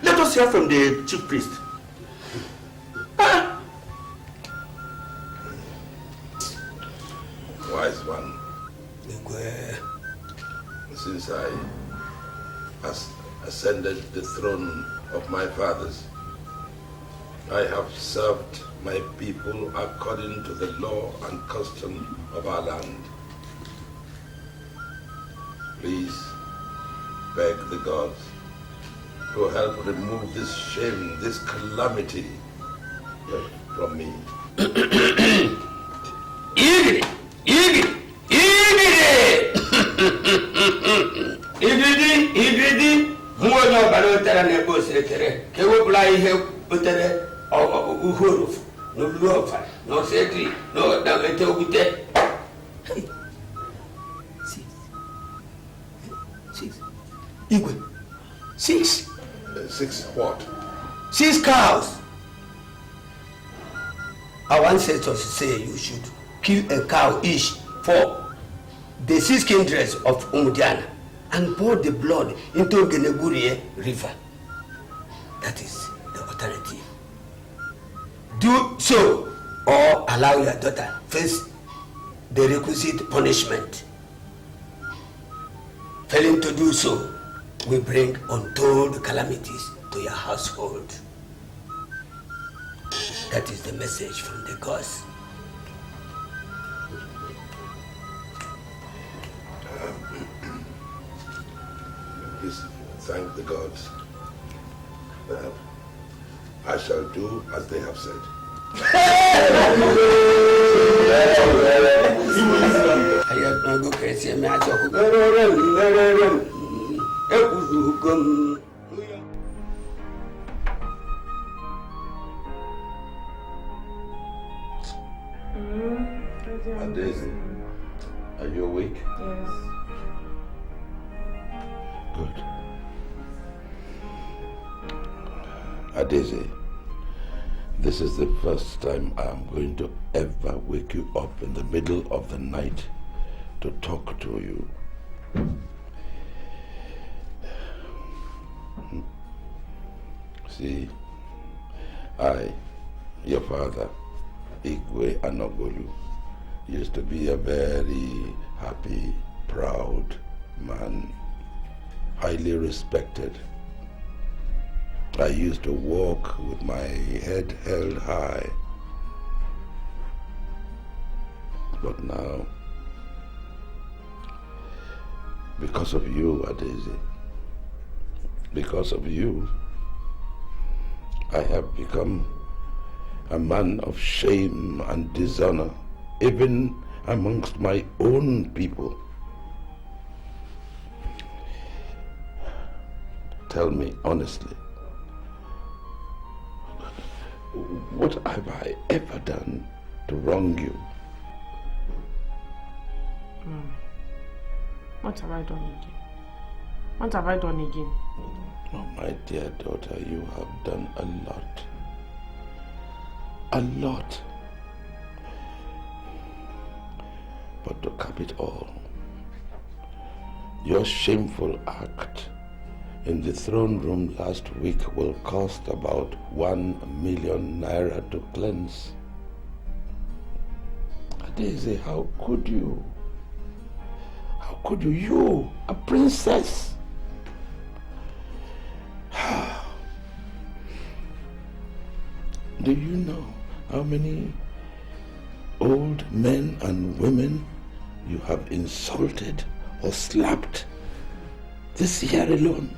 Let us hear from the chief priest. Wise one. Since I ascended the throne of my fathers, I have served my people according to the law and custom of our land. Please beg the gods to help remove this shame, this calamity from me. Igidi, muono balotera nebo setere, kewo bla ihe otere uhuru, no luofa, no sekri, no damete ogute. Six. Igwe. 6. 6 what? 6 cows. Our ancestors say you should kill a cow each for the 6 kindreds of Umudiana and pour the blood into Genegurie River. That is the alternative. Do so or allow your daughter face the requisite punishment. Failing to do so will bring untold calamities to your household. That is the message from the gods. Please thank the gods. I shall do as they have said. ADAZE, are you awake? Yes. Good. ADAZE, this is the first time I am going to ever wake you up in the middle of the night to talk to you. See, I, your father, Igwe Anogolu, used to be a very happy, proud man, highly respected. I used to walk with my head held high. But now, because of you, ADAZE, because of you, I have become a man of shame and dishonor, even amongst my own people. Tell me honestly, what have I ever done to wrong you? What have I done again? What have I done again? Oh, my dear daughter, you have done a lot. A lot. But to cap it all, your shameful act in the throne room last week will cost about 1 million naira to cleanse. ADAZE, how could you? How could you? You, a princess. Do you know how many old men and women you have insulted or slapped this year alone?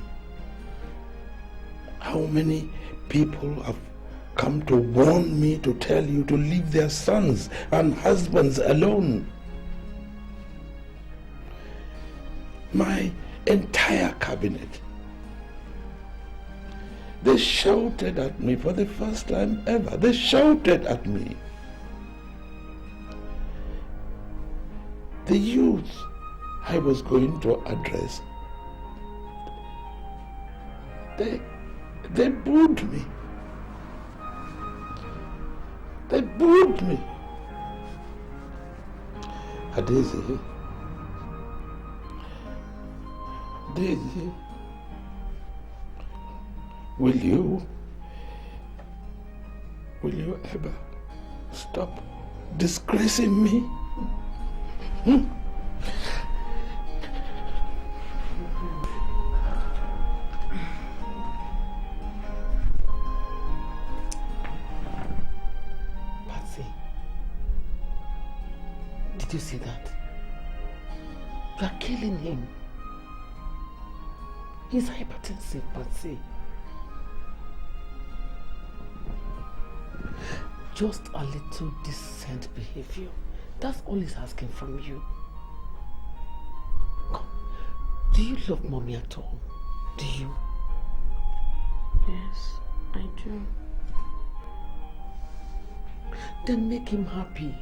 How many people have come to warn me to tell you to leave their sons and husbands alone? My entire cabinet. They shouted at me for the first time ever. They shouted at me. The youth I was going to address, they booed me. They booed me. ADAZE, ADAZE, will you ever stop disgracing me? Patsy, did you see that? You are killing him. He's hypertensive, Patsy. Just a little decent behavior. That's all he's asking from you. Come. Do you love mommy at all? Do you? Yes, I do. Then make him happy.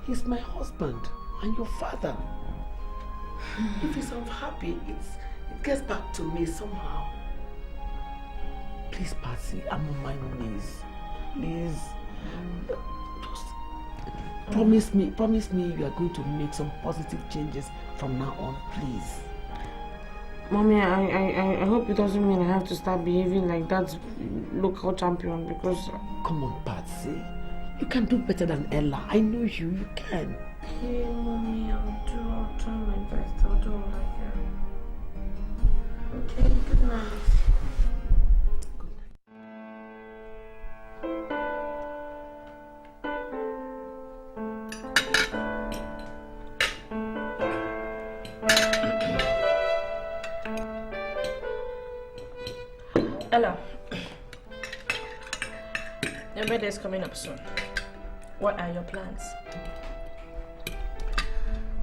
He's my husband and your father. If he's unhappy, it gets back to me somehow. Please, Patsy, I'm on my knees. Please. Just promise me you are going to make some positive changes from now on, please. Mommy, I hope it doesn't mean I have to start behaving like that local champion because... Come on, Patsy. You can do better than Ella. I know you can. Hey, Mommy, I'll try my best. I'll do all I can. Okay, good night. Ella, your birthday is coming up soon. What are your plans?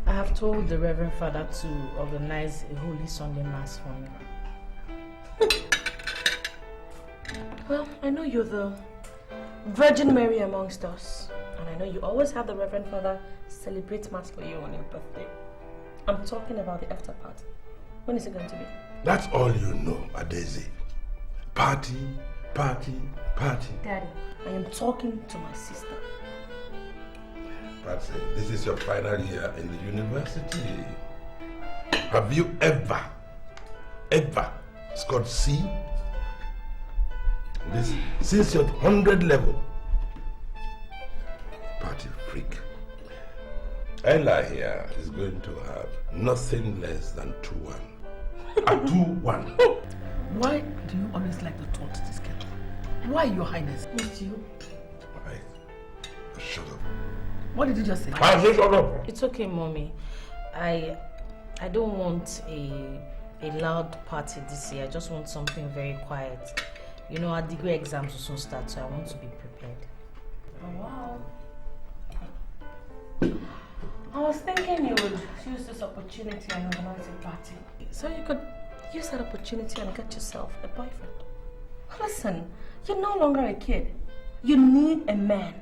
I have told the Reverend Father to organize a Holy Sunday Mass for me. Well, I know you're the Virgin Mary amongst us. And I know you always have the Reverend Father celebrate Mass for you on your birthday. I'm talking about the after party. When is it going to be? That's all you know, ADAZE. Party, party, party. Daddy, I am talking to my sister. Patsy, this is your final year in the university. Have you ever scored C? This since your 100 level. Party freak. Ella here is going to have nothing less than 2-1. A 2-1. Why do you always like to taunt this girl? Why, Your Highness? With you. Why? Shut up. What did you just say? I said shut up. It's okay, Mommy. I don't want a loud party this year. I just want something very quiet. You know, our degree exams will soon start, so I want to be prepared. Oh, wow. I was thinking you would use this opportunity and organize a party. So you could use that opportunity and get yourself a boyfriend. Listen, you're no longer a kid. You need a man.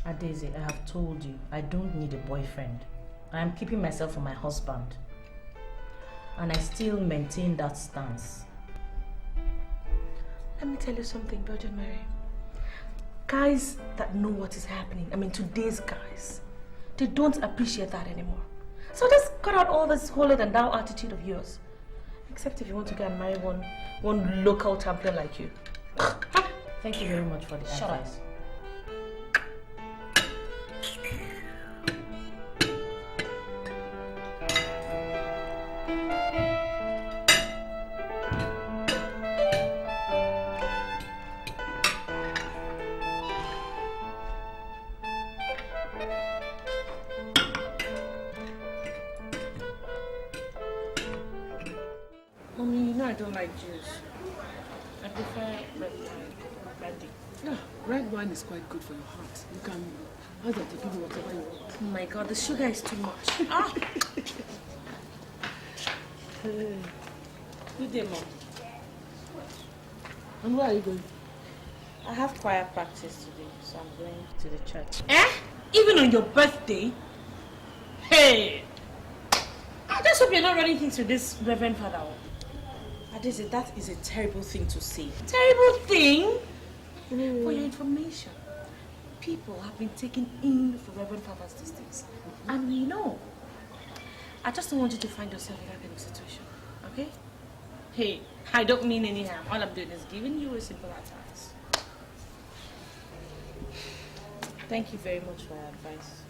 ADAZE, I have told you, I don't need a boyfriend. I am keeping myself for my husband. And I still maintain that stance. Let me tell you something, Virgin Mary. Guys that know what is happening, I mean today's guys, they don't appreciate that anymore. So just cut out all this holier than thou attitude of yours. Except if you want to go and marry one local champion like you. Thank you very much for the Shut advice. up. Mommy, you know I don't like juice. I prefer red wine. Brandy. Yeah, red wine is quite good for your heart. You can ask them to give you whatever you want. Oh my God, the sugar is too much. Ah! Good day, Mom. And where are you going? I have choir practice today, so I'm going to the church. Eh? Even on your birthday? Hey! I just hope you're not running things with this Reverend Father. ADAZE, that is a terrible thing to say. Terrible thing? For your information, people have been taken in for Reverend Father's distance. And we know. I just don't want you to find yourself in that kind of situation. Okay? Hey, I don't mean any harm. All I'm doing is giving you a simple advice. Thank you very much for your advice,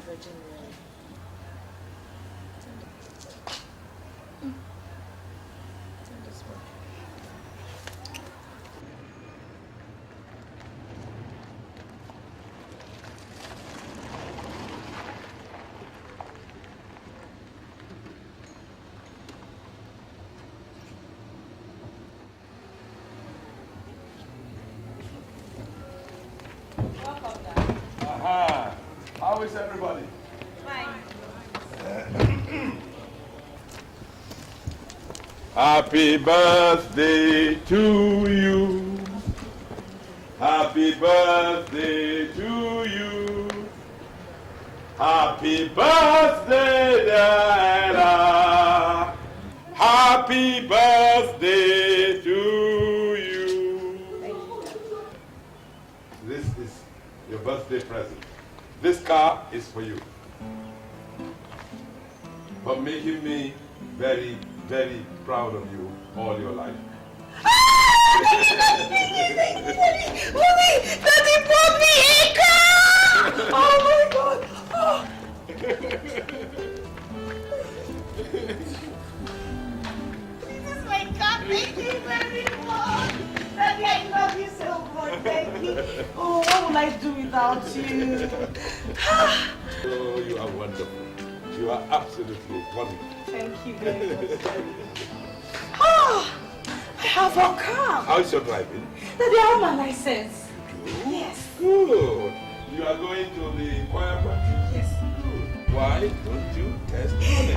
Virgin Mary. Aha! How is everybody? Fine. Happy birthday to you. Happy birthday to you. Happy birthday, dear Ella. Happy birthday to you. This is your birthday present. This car is for you. For making me very, very proud of you all your life. Mommy! Daddy bought me a car! Oh my God! Oh. This is my car. Thank you very much. Daddy, I love you so much. Thank you. Oh, what would I do without you? Oh, you are wonderful. You are absolutely wonderful. Thank you very much, Daddy. Oh, I have a car. How's your driving? Daddy, I have my license. Yes. Good. You are going to the choir practice? Yes. Good. Why don't you test on it?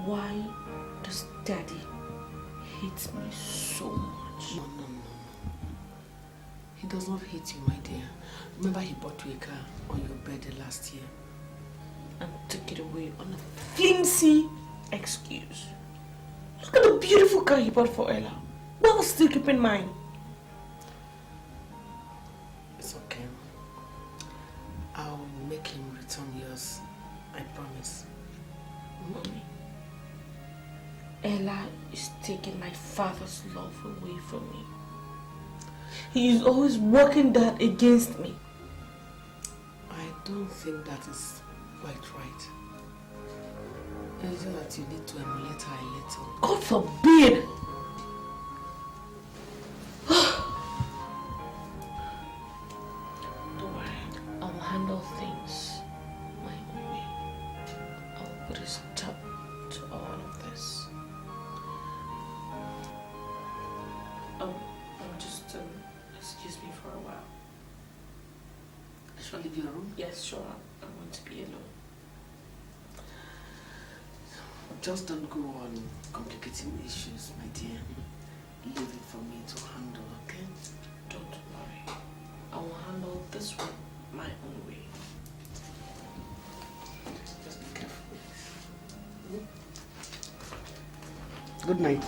Why does Daddy hate me so much? No. He does not hate you, my dear. Remember he bought you a car on your birthday last year. And took it away on a flimsy excuse. Look at the beautiful car he bought for Ella. Well, still keeping mine. It's okay. I'll make him return yours. I promise. Mommy, Ella is taking my father's love away from me. He is always working that against me. I don't think that is quite right. Anything that you need to emulate her a little. God forbid! Don't worry, I will handle things my own way. I will put a stop to all of this. Just excuse me for a while. Shall I leave your room? Yes, sure. I want to be alone. Just don't go on complicating issues, my dear. Leave it for me to handle, okay? Don't worry. I will handle this one my own way. Just be careful. Good night.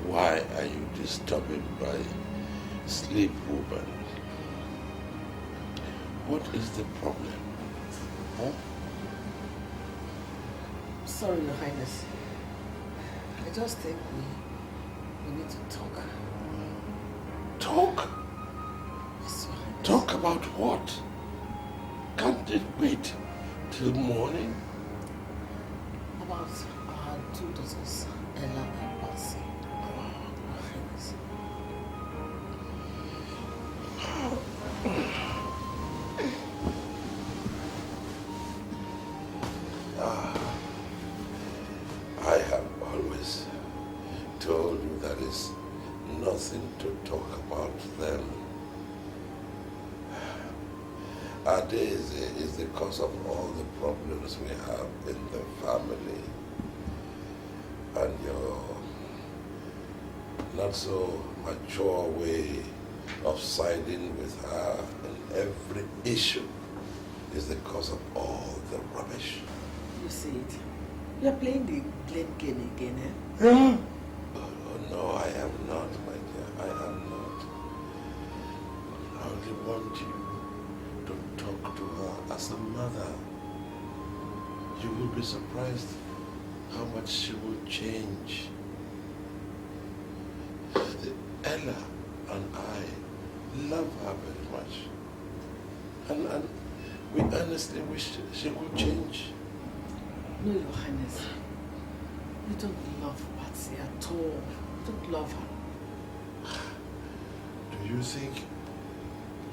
Why are you disturbed by sleep, woman? What is the problem? Huh? Sorry, Your Highness. I just think we need to talk. Talk? Yes, Your Highness. Talk about what? Can't it wait till morning? About our two daughters, Ella and Patsy. Your Highness. I have always told you there is nothing to talk about them. ADAZE is the cause of all the problems we have in the family. And your not so mature way of siding with her in every issue is the cause of all the rubbish. You see it? You're playing the blame game again, eh? Oh, no, I am not, my dear. I am not. I only want you to talk to her as a mother. You will be surprised how much she will change. Ella and I love her very much. And we earnestly wish she would change. No, Your Highness. You don't love Patsy at all. You don't love her. Do you think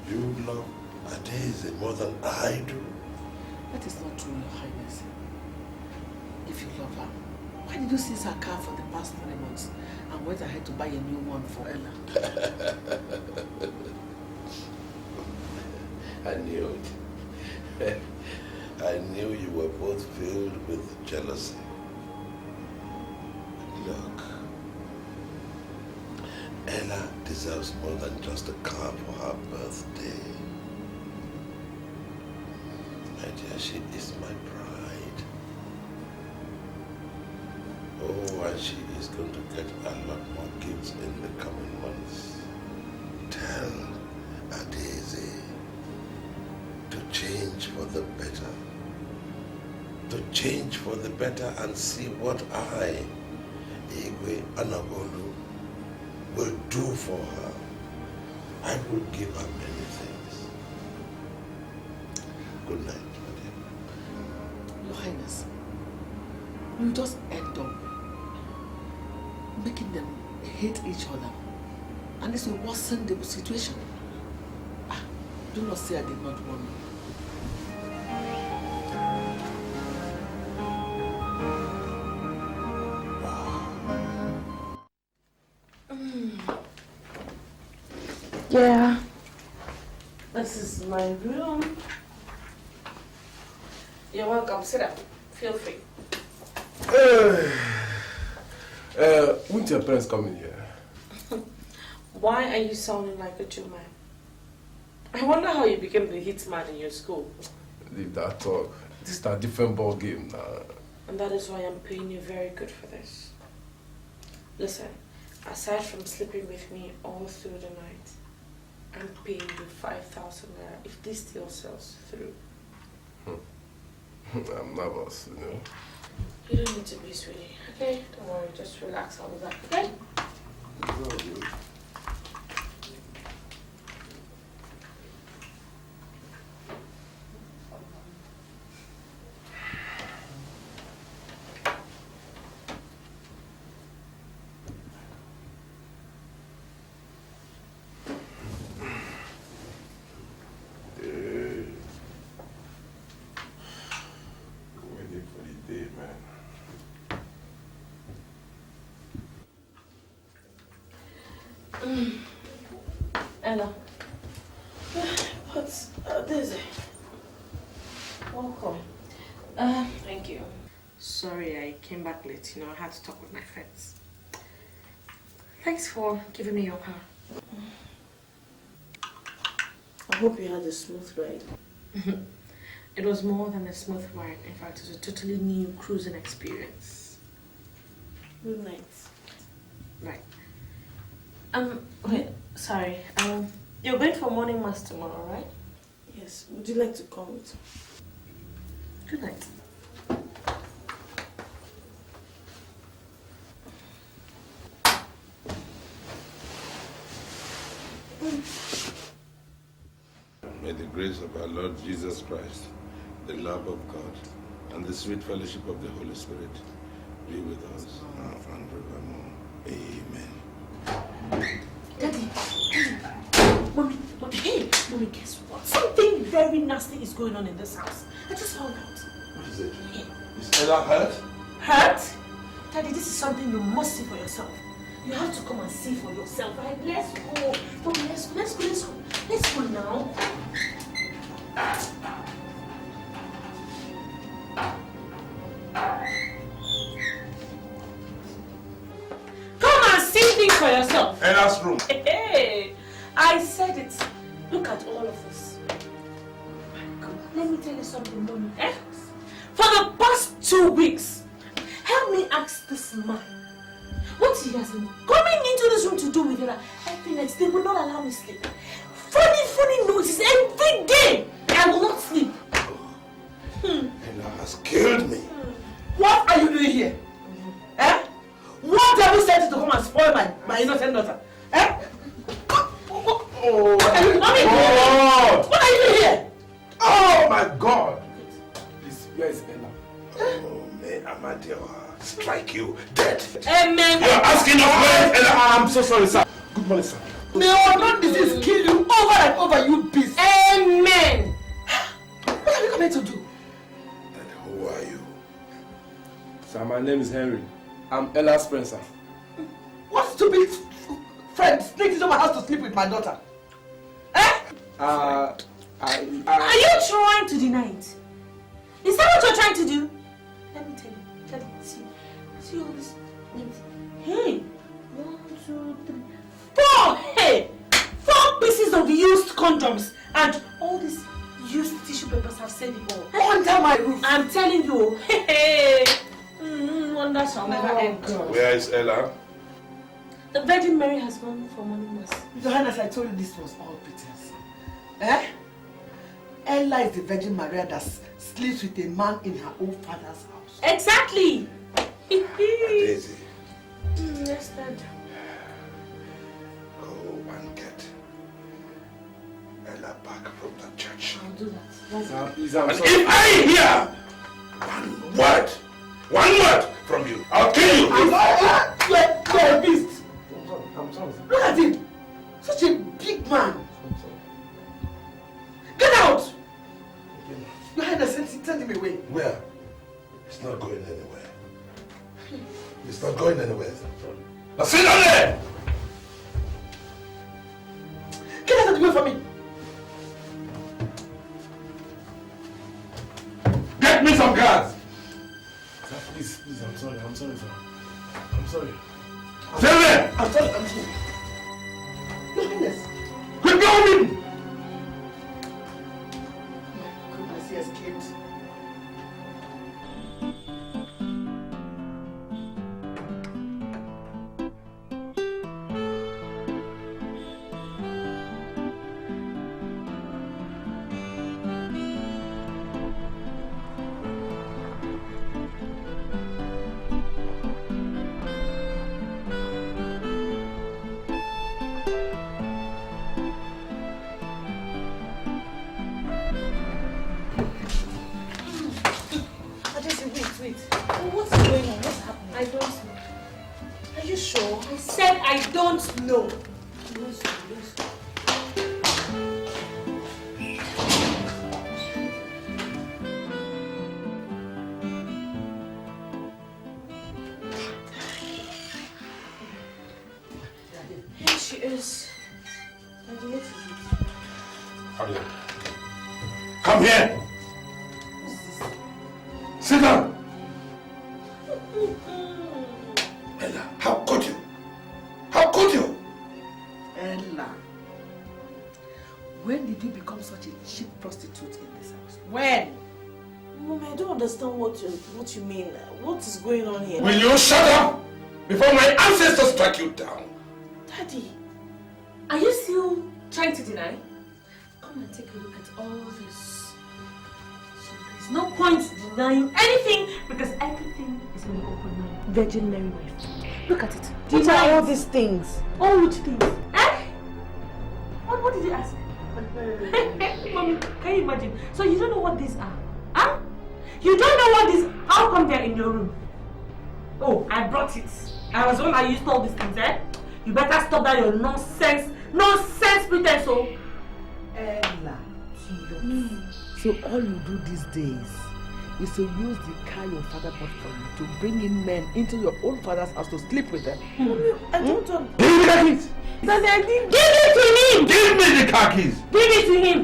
you love ADAZE more than I do? That is not true, Your Highness. If you love her, why did you seize her car for the past 3 months and went ahead to buy a new one for Ella? I knew it. I knew you were both filled with jealousy. Look, Ella deserves more than just a car for her birthday. My dear, she is my pride. Oh, and she is going to get a lot more gifts in the coming months. Tell ADAZE to change for the better. To change for the better and see what I, Igwe Anabolu, will do for her. I will give her many things. Good night, my dear. Your Highness, you just end up making them hate each other. And this will worsen the situation. Do not say I did not warn you. Yeah. This is my room. You're welcome. Sit up. Feel free. Won't your parents come in here? Why are you sounding like a Jew man? I wonder how you became the hit man in your school. Leave that talk. This is a different ball game now. And that is why I'm paying you very good for this. Listen, aside from sleeping with me all through the night, I'm paying you 5,000 naira if this deal sells through. I'm nervous, you know. You don't need to be, sweetie. Okay? Don't worry, just relax. I'll be back, okay? Ella. What's this? Welcome. Thank you. Sorry I came back late, you know, I had to talk with my friends. Thanks for giving me your car. I hope you had a smooth ride. It was more than a smooth ride. In fact, it was a totally new cruising experience. Good night. Right. Wait, sorry. You're going for morning mass tomorrow, right? Yes. Would you like to come with me? Good night. May the grace of our Lord Jesus Christ, the love of God, and the sweet fellowship of the Holy Spirit be with us now and forevermore. Amen. Daddy, Mommy, hey, Mommy, guess what? Something very nasty is going on in this house. I just found out. What is it? Is Ella hurt? Hurt? Daddy, this is something you must see for yourself. You have to come and see for yourself. Right? Let's go. Mommy, let's go. Let's go now. Come and see things for yourself. Ella's room. Hey, I said it. Look at all of this. Let me tell you something, Mommy. For the past 2 weeks, help me ask this man what he has been coming into this room to do with Ella. Every night they will not allow me sleep. Funny noises every day. I will not sleep. Ella has killed me. What are you doing here? Eh? What have you said to come and spoil my innocent daughter? Eh? Oh, what are you doing? What are you doing here? Oh my God! Please, where is Ella? Oh, may Amadeo strike you dead. Amen. You're asking us where is Ella? I'm so sorry, sir. Good morning, sir. May our Lord disease kill you over and over, you beast. Amen. What are you coming to do? And who are you? Sir, my name is Henry. I'm Ella's friend, sir. What stupid friend sneaked into my house to sleep with my daughter? Eh? Are you trying to deny it? Is that what you're trying to do? Let me tell you. See all this. Hey, 1, 2, 3, 4. Hey, 4 pieces of used condoms and all these used tissue papers have said it all. Under my roof. I'm telling you. Hey. Wonder shall never end. Where is Ella? The Virgin Mary has gone for morning mass. Your Highness, I told you this was all pretense. Eh? Ella is the Virgin Maria that sleeps with a man in her own father's house. Exactly. Daisy. Yes, Dad. Go and get Ella back from the church. I'll do that. Sir, please, I'm And sorry. if I hear one word from you, I'll kill you. You're a beast. I'm sorry. Look at him. Such a big man. Get out. Your Highness, send him away. Where? It's not going anywhere. It's not going anywhere. Now sit down there! I'm sorry. Tell me! I'm sorry. I'm sorry. Your Highness. Quit going! My goodness, he escaped. Wait. What's going on? What's happening? I don't know. Are you sure? I said I don't know. Yes. Here she is. Come here! Sit down! Ella, how could you? How could you? Ella, when did you become such a cheap prostitute in this house? When? Mom, I don't understand what you mean. What is going on here? Will you shut up before my ancestors strike you down? Daddy, are you still trying to deny? Come and take a look at all this. So there's no point denying anything because everything is in the open mind. Virgin Mary wife. Look at it. What are all these things? All which things? Eh? What did you ask? Mommy, can you imagine? So you don't know what these are? Huh? You don't know what these are? How come they're in your room? Oh, I brought it. I was the one that used all these things, eh? You better stop that your nonsense pretense, oh. Ella, so all you do these days is to use the car your father bought for you to bring in men into your own father's house to sleep with them. I don't want. Give me the car keys! Daddy, I didn't give it to him! Give me the car keys! Give it to him!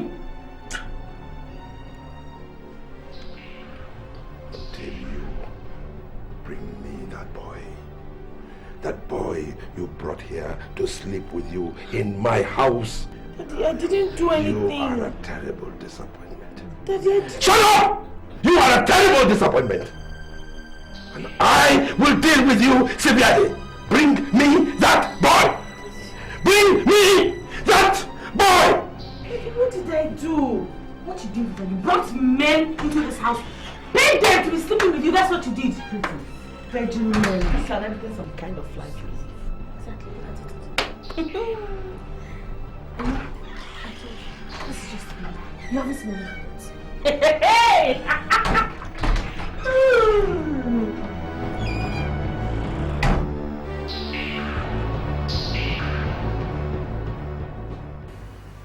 Until you bring me that boy. That boy you brought here to sleep with you in my house. Daddy, I didn't do anything. You are a terrible disappointment. Daddy, I didn't. Shut up! You are a terrible disappointment. And I will deal with you severely. Bring me that boy! Bring me that boy! What did I do? What you did was you brought men into this house, paid them to be sleeping with you. That's what you did. Virgin Mary. This can everything some kind of flight relief. Exactly. Look at it. This is just me. You haven't seen anything. Hey!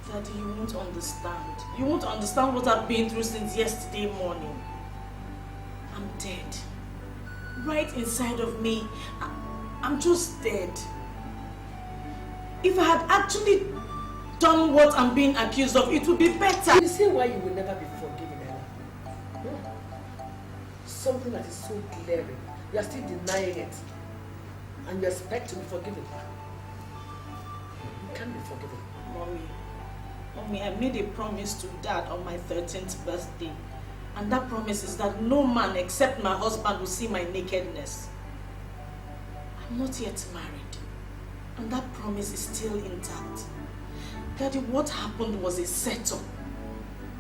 Daddy, you won't understand. You won't understand what I've been through since yesterday morning. I'm dead. Right inside of me, I'm just dead. If I had actually done what I'm being accused of, it would be better. You see why you will never be forgiven, Ella? Something that is so glaring, you are still denying it. And you expect to be forgiven. You can't be forgiven. Mommy, I made a promise to Dad on my 13th birthday. And that promise is that no man except my husband will see my nakedness. I'm not yet married. And that promise is still intact. Daddy, what happened was a setup.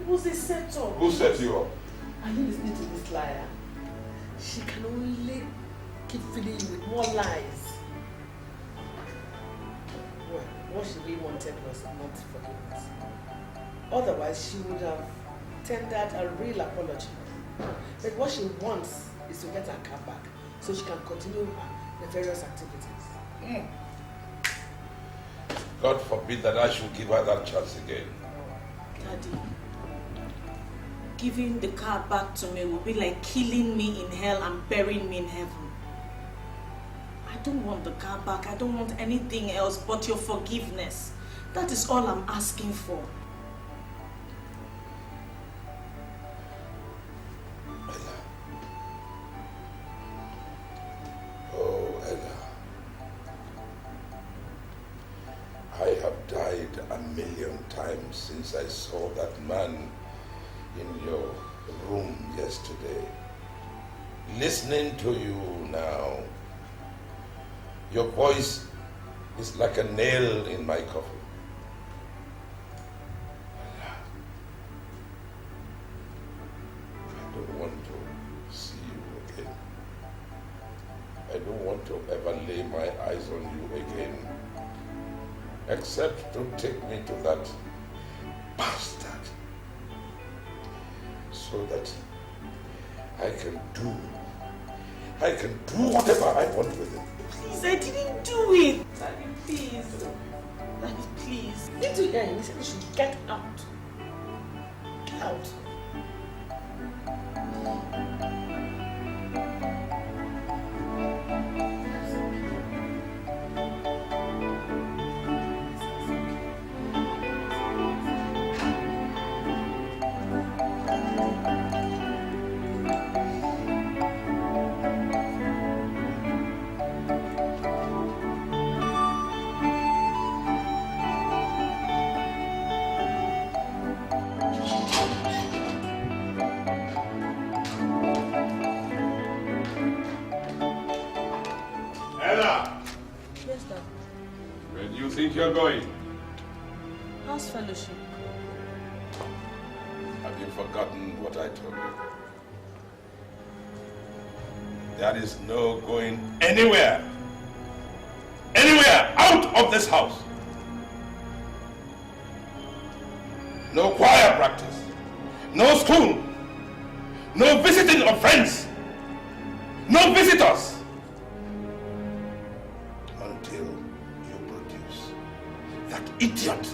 It was a setup. Who set you up? Are you listening to this liar? She can only keep feeding you with more lies. Well, what she really wanted was not forgiveness. Otherwise, she would have tendered a real apology. But what she wants is to get her car back so she can continue her nefarious activities. God forbid that I should give her that chance again. Daddy, giving the car back to me will be like killing me in hell and burying me in heaven. I don't want the car back. I don't want anything else but your forgiveness. That is all I'm asking for. Oh, Ella. time since I saw that man in your room yesterday. Listening to you now, your voice is like a nail in my coffin. I don't want to see you again. I don't want to ever lay my eyes on you again, except to take me to that bastard, so that I can do whatever I want with it. Please, I didn't do it. Daddy, please. Daddy, please. Little guy, he said you should get out. Get out. You're going. How's fellowship? Have you forgotten what I told you? There is no going anywhere out of this house. No choir practice, no school, no visiting of friends, no visitors. Idiot,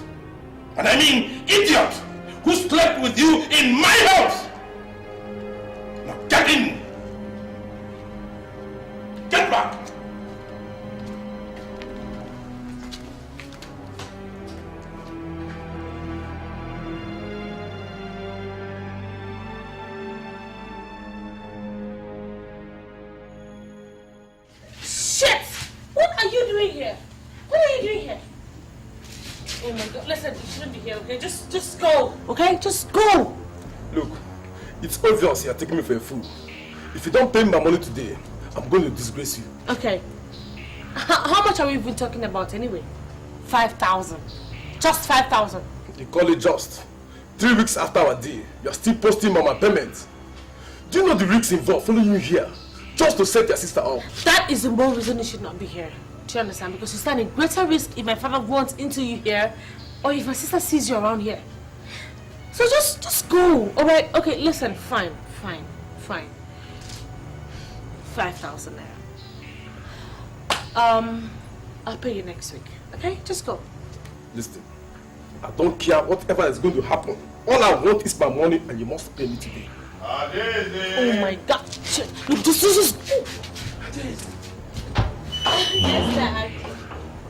and I mean idiot, who slept with you in my house. Now get in. Get back. Shit! What are you doing here? What are you doing here? Oh my God, listen, you shouldn't be here, okay? Just go, okay? Just go! Look, it's obvious you're taking me for a fool. If you don't pay me my money today, I'm going to disgrace you. Okay. How much are we even talking about anyway? 5,000. Just 5,000. You call it just. 3 weeks after our deal, you're still posting on my payment. Do you know the risks involved following you here? Just to set your sister up. That is the more reason you should not be here. Do you understand? Because you stand a greater risk if my father wants into you here, or if my sister sees you around here. So just go. Alright, okay, listen, fine. 5,000 naira. I'll pay you next week. Okay? Just go. Listen, I don't care whatever is going to happen. All I want is my money, and you must pay me today. Oh my God! Look, this is. Yes, Dad.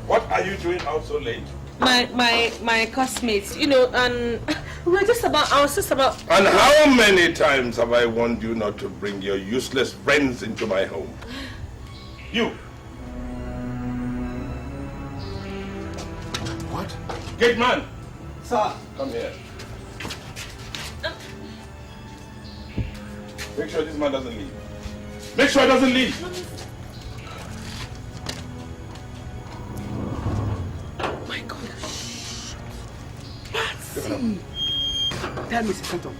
What are you doing out so late? My classmates, you know, and I was just about. And how many times have I warned you not to bring your useless friends into my home? You. What? Gate man. Sir. Come here. Make sure this man doesn't leave. Make sure he doesn't leave. My God. Patsy. Tell me, Senator.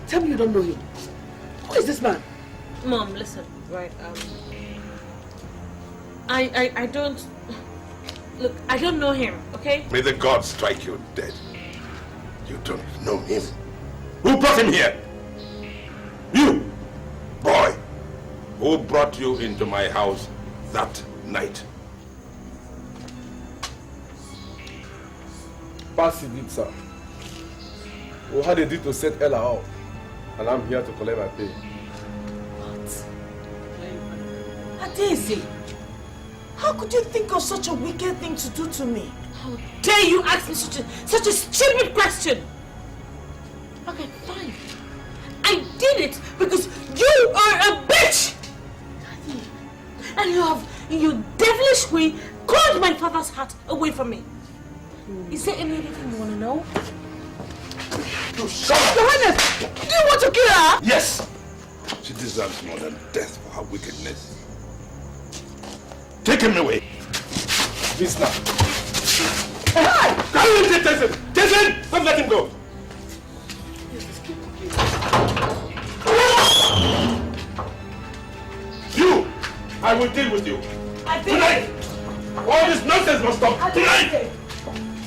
Tell me you don't know him. Who is this man? Mom, listen, right, I don't, look, I don't know him, okay? May the gods strike you dead. You don't know him. Who brought him here? You, boy, who brought you into my house that night? Patsy did, sir. We had a deal to set Ella out, and I'm here to collect my pay. ADAZE, how could you think of such a wicked thing to do to me? How dare you ask me such a stupid question? Okay, fine. I did it because you are a bitch! And you have, in your devilish way, called my father's heart away from me. Is there anything you want to know? Shut up! Your Highness! Do you want to kill her? Yes! She deserves more than death for her wickedness. Take him away. Please now. Hey! Carry him, Jason! Jason! Don't let him go! You! I will deal with you. Tonight! All this nonsense must stop. Tonight!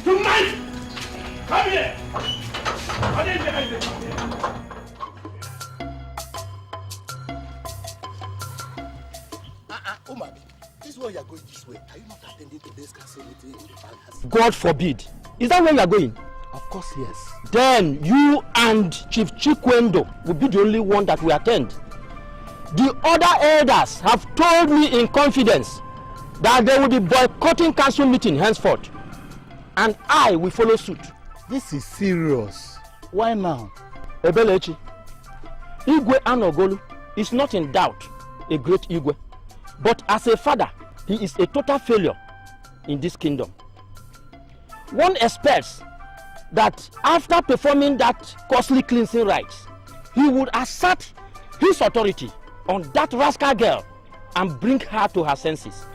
Tonight! Come here! Umami, this way you are going this way. Are you not attending to this council meeting in the palace? God forbid. Is that where you are going? Of course, yes. Then you and Chief Chikwendo will be the only one that will attend. The other elders have told me in confidence that they will be boycotting council meeting henceforth. And I will follow suit. This is serious. Why now? Ebelechi, Igwe Anogolu is not in doubt a great Igwe. But as a father, he is a total failure in this kingdom. One expects that after performing that costly cleansing rites, he would assert his authority on that rascal girl and bring her to her senses.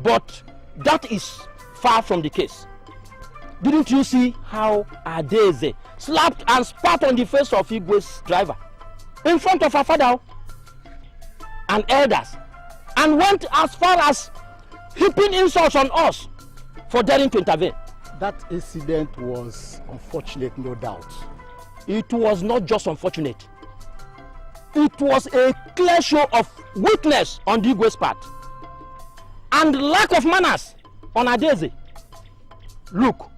But that is far from the case. Didn't you see how ADAZE slapped and spat on the face of Igwe's driver in front of her father and elders, and went as far as heaping insults on us for daring to intervene? That incident was unfortunate, no doubt. It was not just unfortunate. It was a clear show of weakness on the Igwe's part and lack of manners on ADAZE. Look,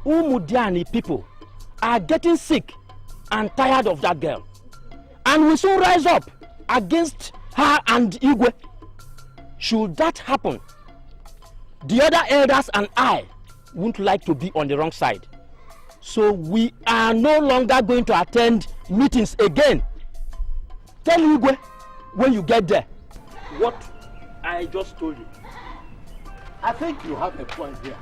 Umudiani people are getting sick and tired of that girl, and will soon rise up against her and Igwe. Should that happen, the other elders and I wouldn't like to be on the wrong side. So we are no longer going to attend meetings again. Tell Igwe when you get there what I just told you. I think you have a point here.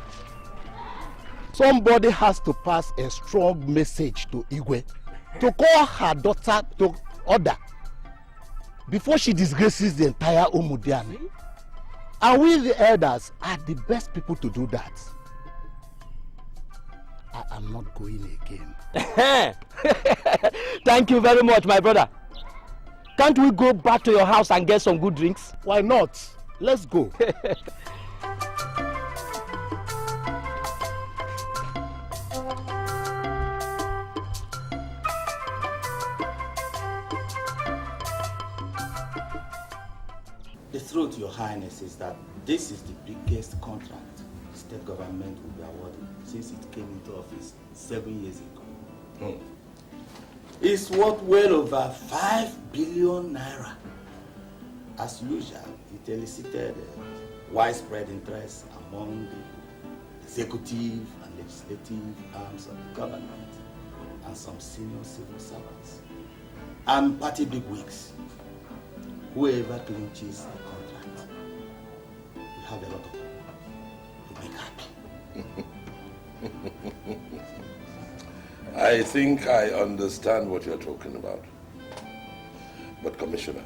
Somebody has to pass a strong message to Igwe to call her daughter to order before she disgraces the entire Umudiani. And we, the elders, are the best people to do that. I am not going again. Thank you very much, my brother. Can't we go back to your house and get some good drinks? Why not? Let's go. The truth, Your Highness, is that this is the biggest contract the state government will be awarded since it came into office 7 years ago. It's worth well over 5 billion naira. As usual, it elicited widespread interest among the executive and legislative arms of the government and some senior civil servants and party bigwigs. Whoever clinches the contract will have a lot of people to make happy. I think I understand what you're talking about. But Commissioner,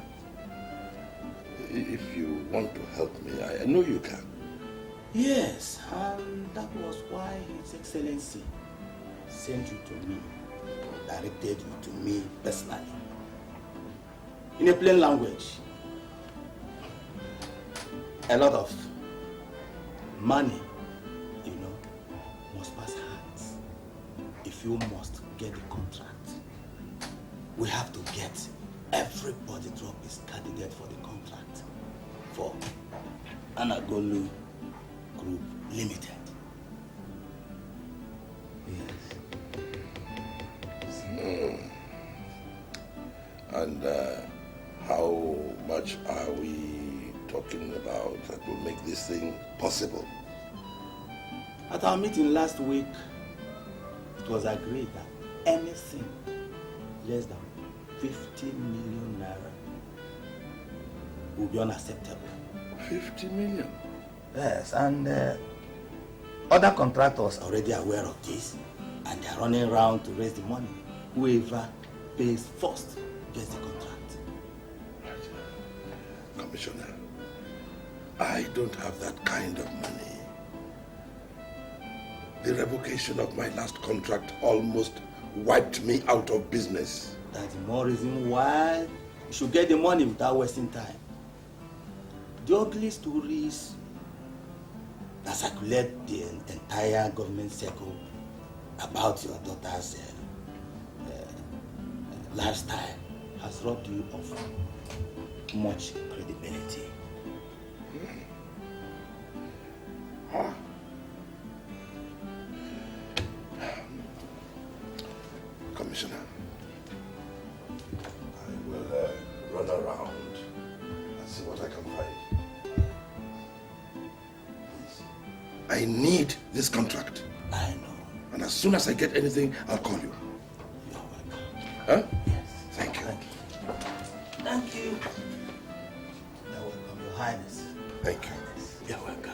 if you want to help me, I know you can. Yes, and that was why His Excellency sent you to me, directed you to me personally. In a plain language, a lot of money, must pass hands if you must get the contract. We have to get everybody drop his candidate for the contract for Anagolu Group Limited. Yes. And how much are we talking about that will make this thing possible? At our meeting last week, it was agreed that anything less than 50 million naira will be unacceptable. 50 million? Yes, and Other contractors are already aware of this and they are running around to raise the money. Whoever pays first gets the contract. Commissioner, I don't have that kind of money. The revocation of my last contract almost wiped me out of business. That's the more reason why you should get the money without wasting time. The ugly stories that circulate the entire government circle about your daughter's lifestyle has robbed you of much credibility. Commissioner, I will run around and see what I can find. Please. I need this contract. I know. And as soon as I get anything, I'll call you. You're welcome. Huh? Yes. Thank you. Thank you. You're welcome, Your Highness. Thank you. You're welcome.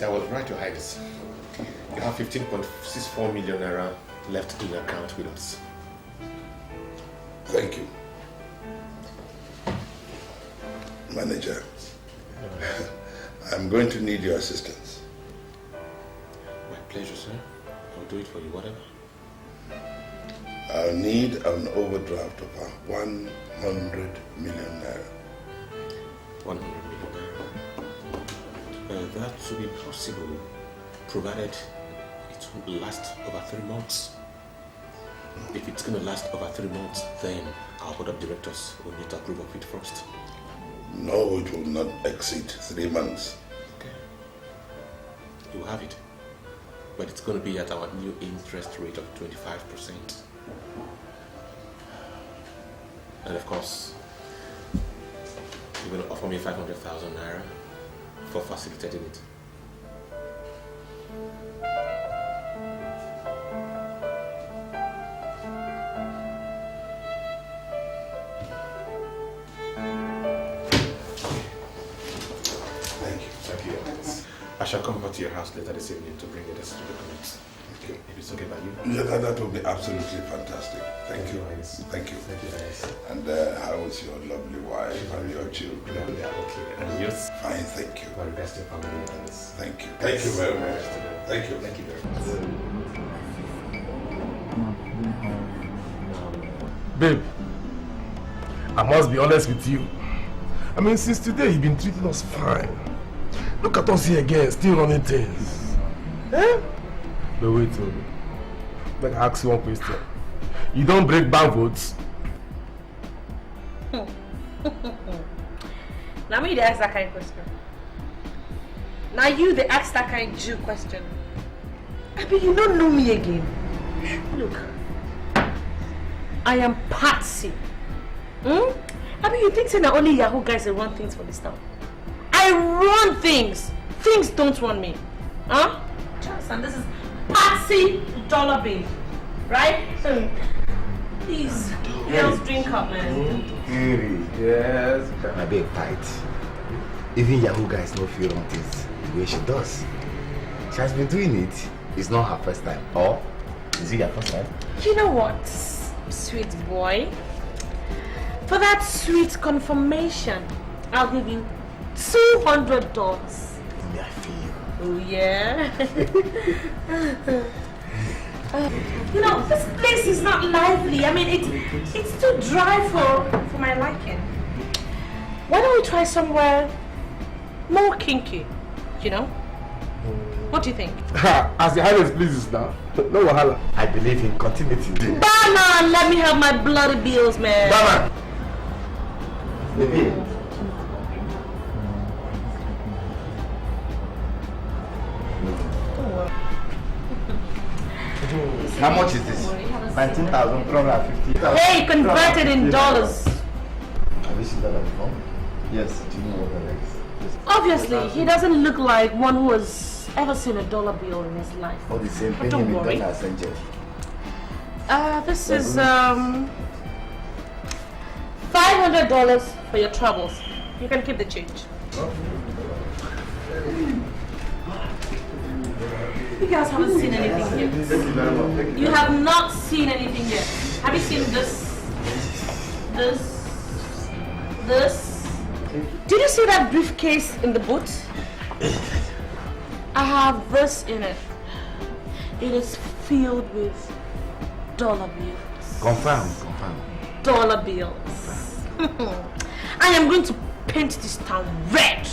I was right, Your Highness. You have 15.64 million naira left in your account with us. Thank you. Manager, I'm going to need your assistance. My pleasure, sir. I'll do it for you, whatever. I'll need an overdraft of 100 million naira. 100 million naira. That should be possible, provided it will last over 3 months. If it's going to last over 3 months, then our board of directors will need to approve of it first. No, it will not exceed 3 months. Okay. You will have it. But it's going to be at our new interest rate of 25%. And of course, you're going to offer me 500,000 naira for facilitating it. Thank you. Thank you. I shall come over to your house later this evening to bring the necessary documents. Thank you. If it's okay by you. Yeah, that will be absolutely fantastic. Thank you. Thank you. Thank you, Highness. And how is your lovely wife and your children? They are okay. And yours? Fine, thank you. My regards to your family, Highness. Thank you. Thank you very much. Thank you. Thank you very much. Babe, I must be honest with you. I mean, since today you've been treating us fine. Look at us here again, still running things. Eh? But wait, let me ask you one question. You don't break bank votes? Now me they ask that kind of question. Now you they ask that kind of Jew question. I mean, you don't know me again. Look, I am Patsy. I mean, you think say now only Yahoo guys that run things for this town? I run things. Things don't run me. Huh? Just and this is Patsy Dollar Bill, right? Please, girls drink up, man. Yes. I beg fight. Even Yahoo guys no feel run things the way she does. She has been doing it. It's not her first time. Or is it your first time? You know what, sweet boy? For that sweet confirmation, I'll give you $200. Me, I feel you. Oh yeah. You know, this place is not lively. I mean, it's too dry for my liking. Why don't we try somewhere more kinky? You know? What do you think? As the Highness pleases now. No wahala. I believe in continuity. Barman, let me have my bloody bills, man. Barman! The bill. How much is this? 19,350. Hey, converted in dollars. Have you seen that before? Yes. Do you know what that is? Obviously, he doesn't look like one who has ever seen a dollar bill in his life. All the same, But pay don't him in worry. dollars and jet. This is $500 for your troubles. You can keep the change. You guys haven't seen anything yet. You have not seen anything yet. Have you seen this? This? Did you see that briefcase in the boot? I have this in it. It is filled with dollar bills. Confirm. Dollar bills. I am going to paint this town red.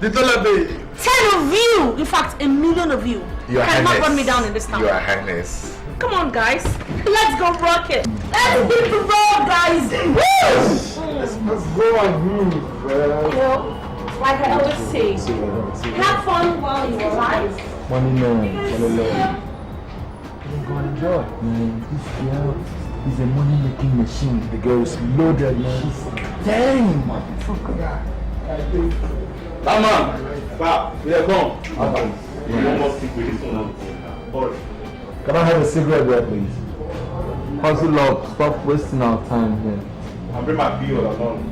The dollar bill. 10 of you, in fact, 1 million of you, Your cannot Highness. run me down in this town. Your Highness. Come on, guys. Let's go rock it. Let's hit the road, guys. Let's go and move. You know, like I always say, have fun while you're alive. Money man. Go enjoy. Man, this girl is a money-making machine. The girl is loaded, man. Dang, motherfucker. Come wow, here come. Can I have a cigarette there, please? Hustle up. Stop wasting our time here. I'll bring my bill along.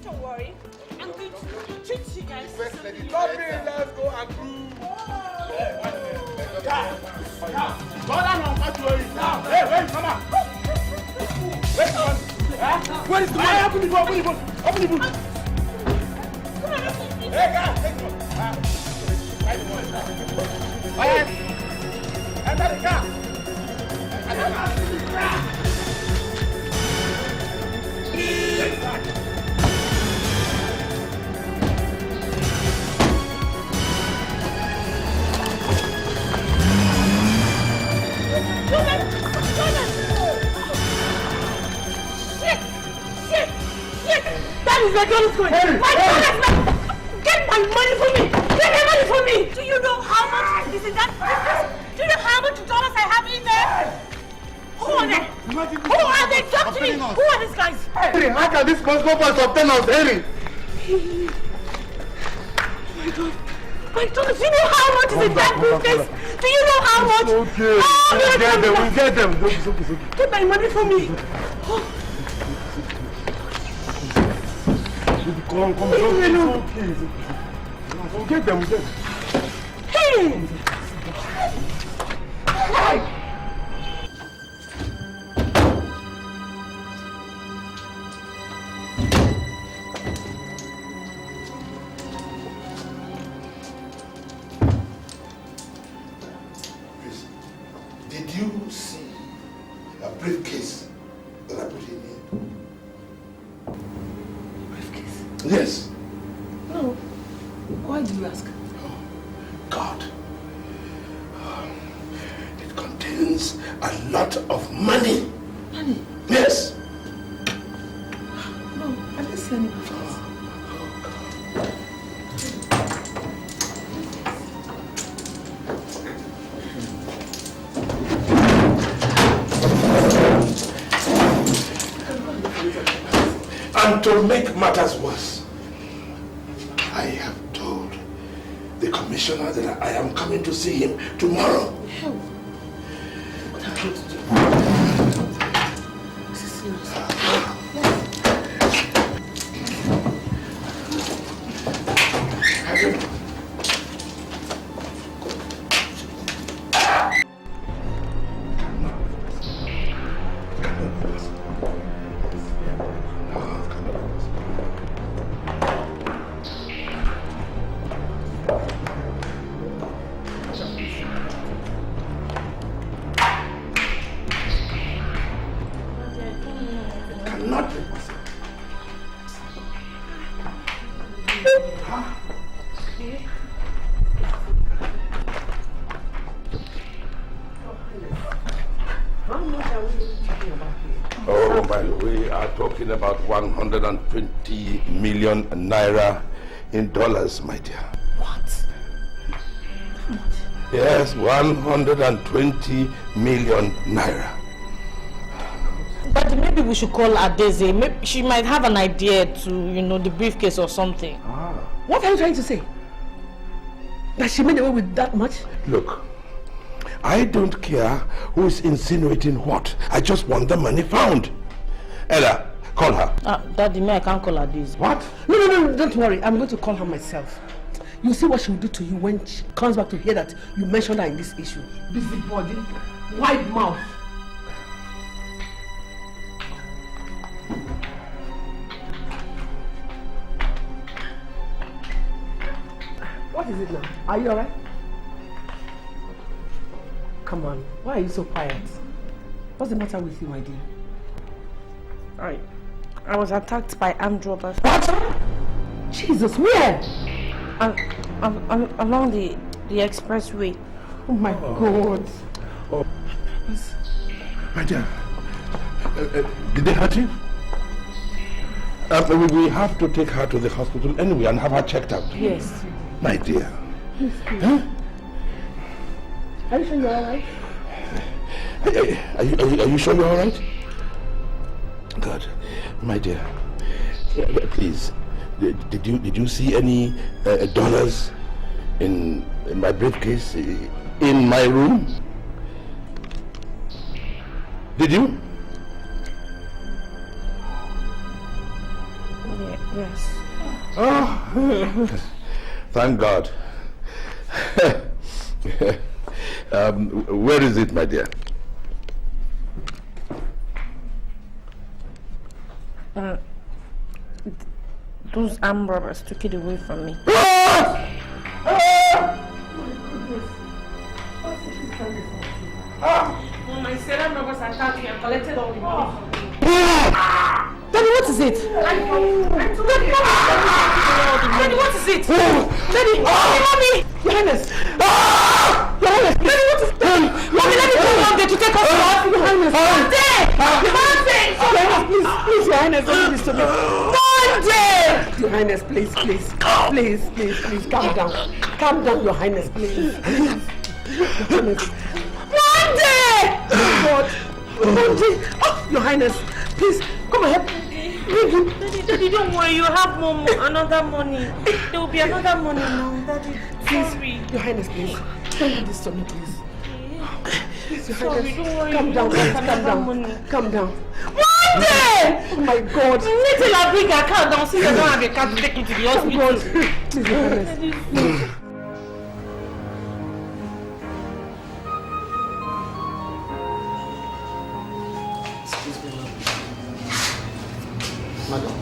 Don't worry. I'm going to treat you guys. Let's go and cruise. Hey, come on. Where is the money? Open the boot. Open the boot. Hey, guys, take it. Enter the car. That is where God is going. My God is get my money for me. Get my money for me. Do you know how much is in that business? Do you know how much dollars I have in there? Who are they? Who are they? Talk to me. Who are these guys? Henry, how can this possible person obtain us, Henry? Oh my God. My dollars. Do you know how much is in that business? Do you know how much? Okay. We'll get them. It's okay. Get my money for me. Oh. Come. It's okay. We'll get them. Hey! Did you see a briefcase that I put in here? Briefcase? Yes. No. Why do you ask? God. It contains a lot of money. Money? Yes. No, I didn't see any briefcase. And to make matters worse, I have told the commissioner that I am coming to see him tomorrow. Hell, what am I going to do? This is serious. cannot be possible. How much are we talking about here? Oh my, we are talking about 120 million naira in dollars, my dear. What? How much? Yes, 120 million naira. But maybe we should call ADAZE. Maybe she might have an idea to, the briefcase or something. What are you trying to say? That she made away with that much? Look, I don't care who is insinuating what. I just want the money found. Ella, call her. Daddy, I can't call ADAZE. What? No, don't worry. I'm going to call her myself. You'll see what she will do to you when she comes back to hear that you mentioned her in this issue. Busybody, wide mouth. What is it now? Are you alright? Come on, why are you so quiet? What's the matter with you, my dear? I was attacked by armed robbers. What? Jesus, where? Along the expressway. Oh my God. Oh. My dear, did they hurt you? We have to take her to the hospital anyway and have her checked out. Yes. My dear. Please. Huh? Are you sure you're alright? Are you sure you're alright? Good. My dear, please, did you see any dollars in my briefcase in my room? Did you? Yes. Oh, thank God. Where is it, my dear? Those armed robbers took it away from me. When my Sarah robbers attacked me and collected all the money from me. Daddy, what is it? Daddy, what is it? Daddy, Mommy! Your Highness! Your Highness! Daddy, what is it? Mommy, let me go one day to take us to Your Highness! One day! Please, Your Highness, don't do this to me. One day! Your Highness, please, calm down. Calm down, Your Highness, please. Your Highness. One day! Oh, God. One day. Oh, Your Highness, please, come and help me. Daddy, don't worry, you have another money. There will be another money now, Daddy. Please, Sorry. Your Highness, please. Don't do this to me, please. Please, Your Sorry, Highness. don't worry. Calm down, You have calm another down. money. Calm down. One day! Oh my God. Wait till I bring a car down, see you don't have a car to take you to the hospital. Please, Your Highness. Please. Excuse me, madam.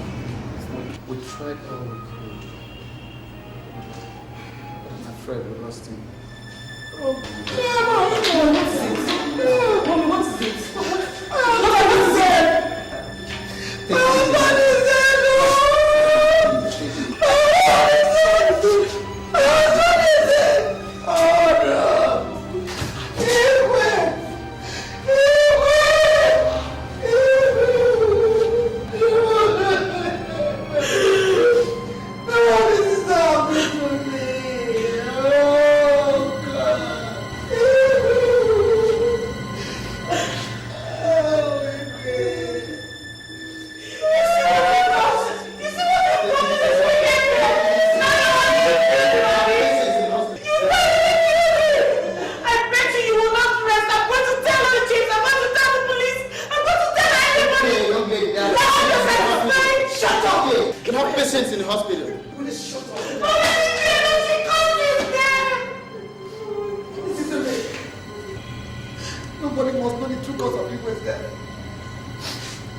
We tried all we could, but I'm afraid we lost him. Mommy, what is it? Patients in the hospital. Nobody must know the true cause of Igwe's death.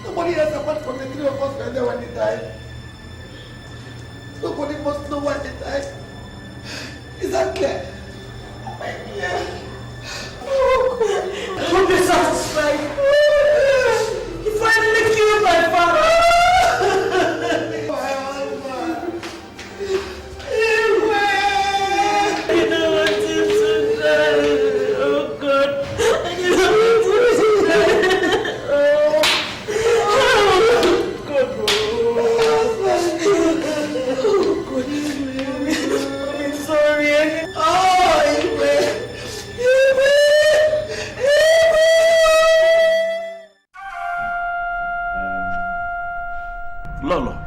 Nobody else apart from the three of us were there when he died. Nobody must know why he died. Is that clear? Don't be satisfied. If I only killed my father. Lolo,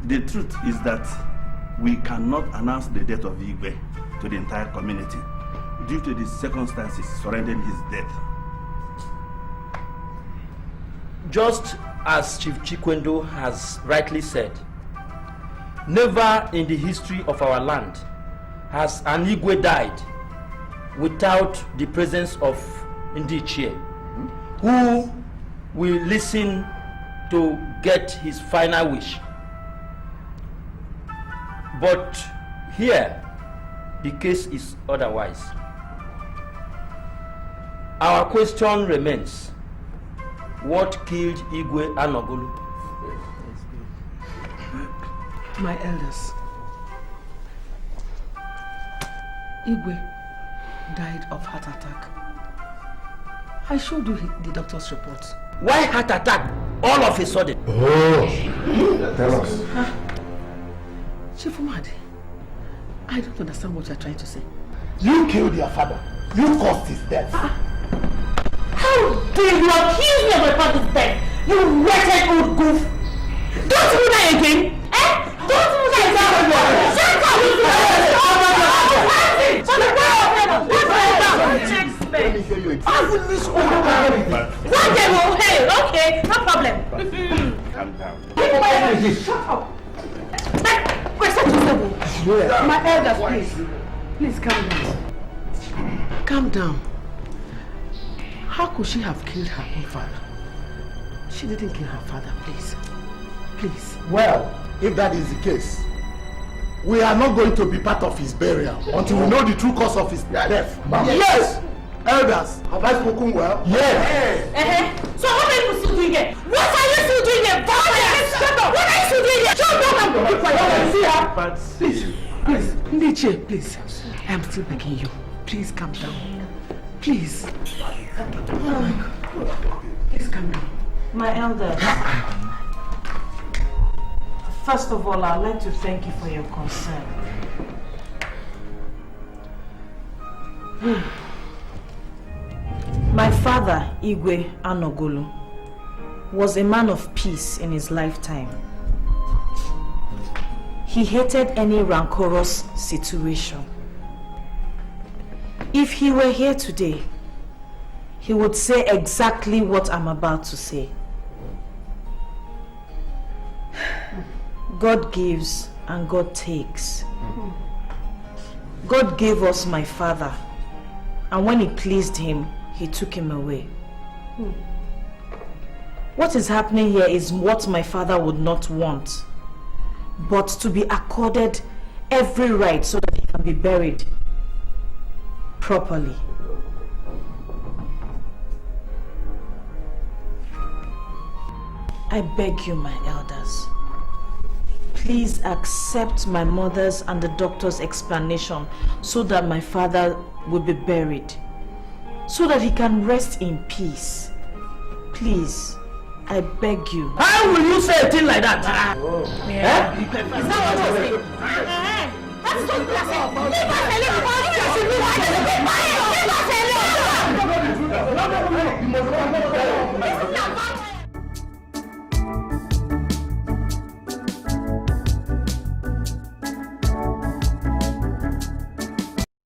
the truth is that we cannot announce the death of Igwe to the entire community due to the circumstances surrounding his death. Just as Chief Chikwendo has rightly said, never in the history of our land has an Igwe died without the presence of Ndichie, who will listen to get his final wish. But here, the case is otherwise. Our question remains, what killed Igwe Anogulu? My elders, Igwe died of heart attack. I showed you the doctor's report. Why heart attack all of a sudden? Oh, tell us. Chief Umadi, I don't understand what you're trying to say. You killed your father. You caused his death. How dare you accuse me of my father's death? You wretched old goof! Don't do that again! Eh? Don't do that again! Shut up! Let me hear you again. I will miss all Hey, okay, no problem. Calm down. Shut up! My elders, please calm down. Calm down. How could she have killed her own father? She didn't kill her father, please. Please. Well, if that is the case, we are not going to be part of his burial until we know the true cause of his death. Yes! Elders, have I spoken well? Yes! So what are you still doing here? What are you still doing here? Shut up! What are you still doing here? Shut up! Please, Ndiche, please. I am still begging you. Please calm down. Please. Please calm down. My elders, first of all, I'd like to thank you for your concern. My father, Igwe Anogulu, was a man of peace in his lifetime. He hated any rancorous situation. If he were here today, he would say exactly what I'm about to say. God gives and God takes. God gave us my father, and when it pleased him, he took him away. What is happening here is what my father would not want, but to be accorded every right so that he can be buried properly. I beg you, my elders, please accept my mother's and the doctor's explanation so that my father will be buried, so that he can rest in peace. Please, I beg you. How will you say a thing like that? Yeah. Is that what you're saying? That's what you're saying. Leave us alone.